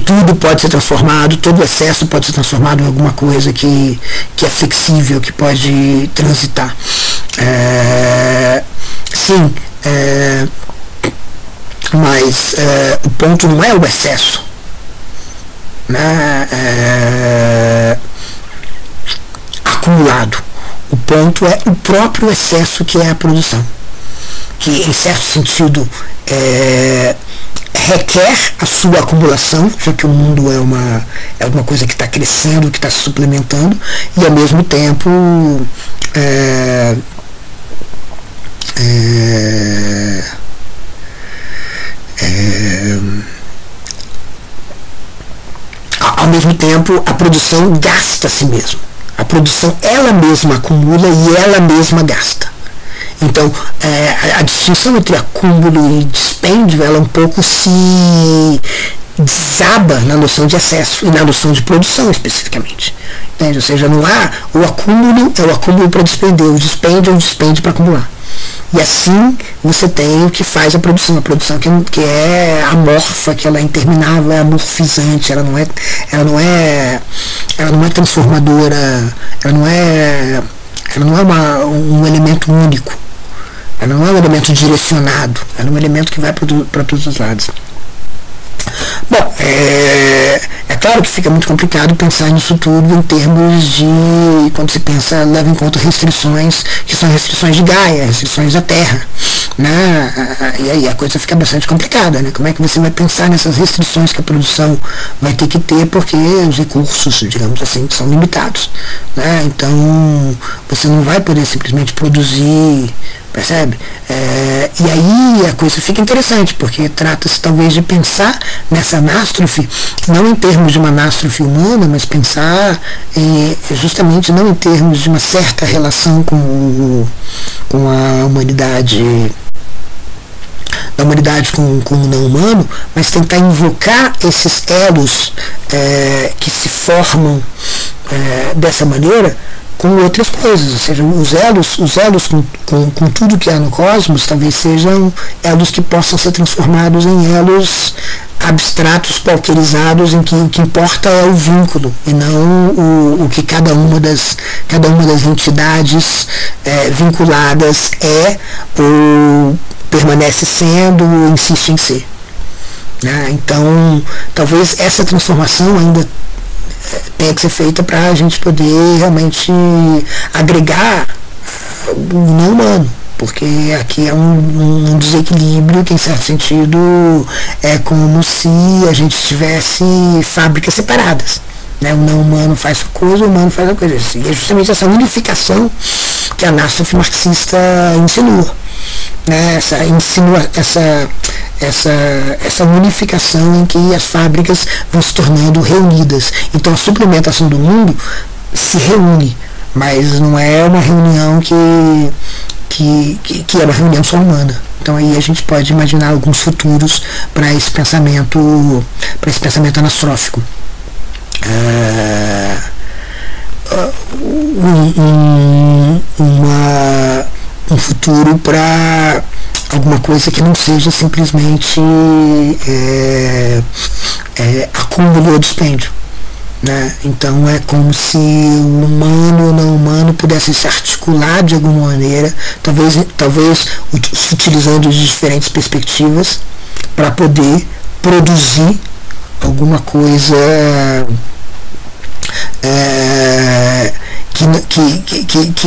tudo pode ser transformado, todo excesso pode ser transformado em alguma coisa que é flexível, que pode transitar. Sim, mas o ponto não é o excesso, né? Acumulado. O ponto é o próprio excesso que é a produção, que em certo sentido requer a sua acumulação, já que o mundo é uma coisa que está crescendo, que está se suplementando, e ao mesmo tempo a produção gasta a si mesma. A produção ela mesma acumula e ela mesma gasta. Então, a distinção entre acúmulo e dispêndio, ela um pouco se desaba na noção de excesso e na noção de produção especificamente. Entende? Ou seja, não há o acúmulo é o acúmulo para despender, o dispêndio é o dispêndio para acumular. E assim você tem o que faz a produção que é amorfa, que ela é interminável, é amorfizante, ela não é transformadora, ela não é um elemento único, ela não é um elemento direcionado, ela é um elemento que vai para todos os lados. Bom, é claro que fica muito complicado pensar nisso tudo em termos de, quando se pensa, leva em conta restrições que são restrições de Gaia, restrições da Terra, né? E aí a coisa fica bastante complicada, né? Como é que você vai pensar nessas restrições que a produção vai ter, porque os recursos, digamos assim, são limitados, né? Então você não vai poder simplesmente produzir, percebe? E aí a coisa fica interessante, porque trata-se talvez de pensar nessa anástrofe, não em termos de uma anástrofe humana, mas pensar justamente não em termos de uma certa relação com a humanidade, da humanidade com o não humano, mas tentar invocar esses elos que se formam dessa maneira com outras coisas, ou seja, os elos com tudo que há no cosmos talvez sejam elos que possam ser transformados em elos abstratos, qualquerizados, em que o que importa é o vínculo e não o que cada uma das entidades vinculadas ou permanece sendo ou insiste em ser. Né? Então, talvez essa transformação ainda tenha que ser feita para a gente poder realmente agregar o não humano, porque aqui é um desequilíbrio que, em certo sentido, é como se a gente tivesse fábricas separadas. Né? O não humano faz uma coisa, o humano faz outra coisa. E é justamente essa unificação que a anástrofe marxista insinua. Né? Essa unificação em que as fábricas vão se tornando reunidas. Então a suplementação do mundo se reúne, mas não é uma reunião que é uma reunião só humana. Então aí a gente pode imaginar alguns futuros para esse pensamento anastrófico. Um futuro para alguma coisa que não seja simplesmente acúmulo ou dispêndio. Né? Então é como se o humano e o não humano pudessem se articular de alguma maneira, talvez se utilizando de diferentes perspectivas para poder produzir alguma coisa que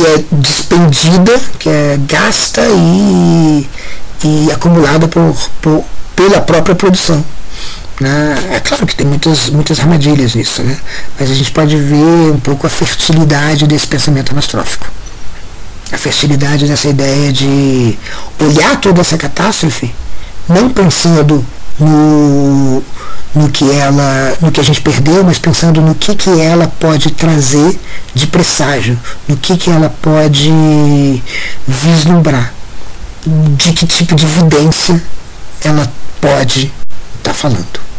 é despendida, que é gasta e acumulada pela própria produção. Né? É claro que tem muitas armadilhas nisso, né? Mas a gente pode ver um pouco a fertilidade desse pensamento anastrófico. A fertilidade dessa ideia de olhar toda essa catástrofe, não pensando no que a gente perdeu, mas pensando no que ela pode trazer de presságio, no que ela pode vislumbrar, de que tipo de evidência ela pode estar falando.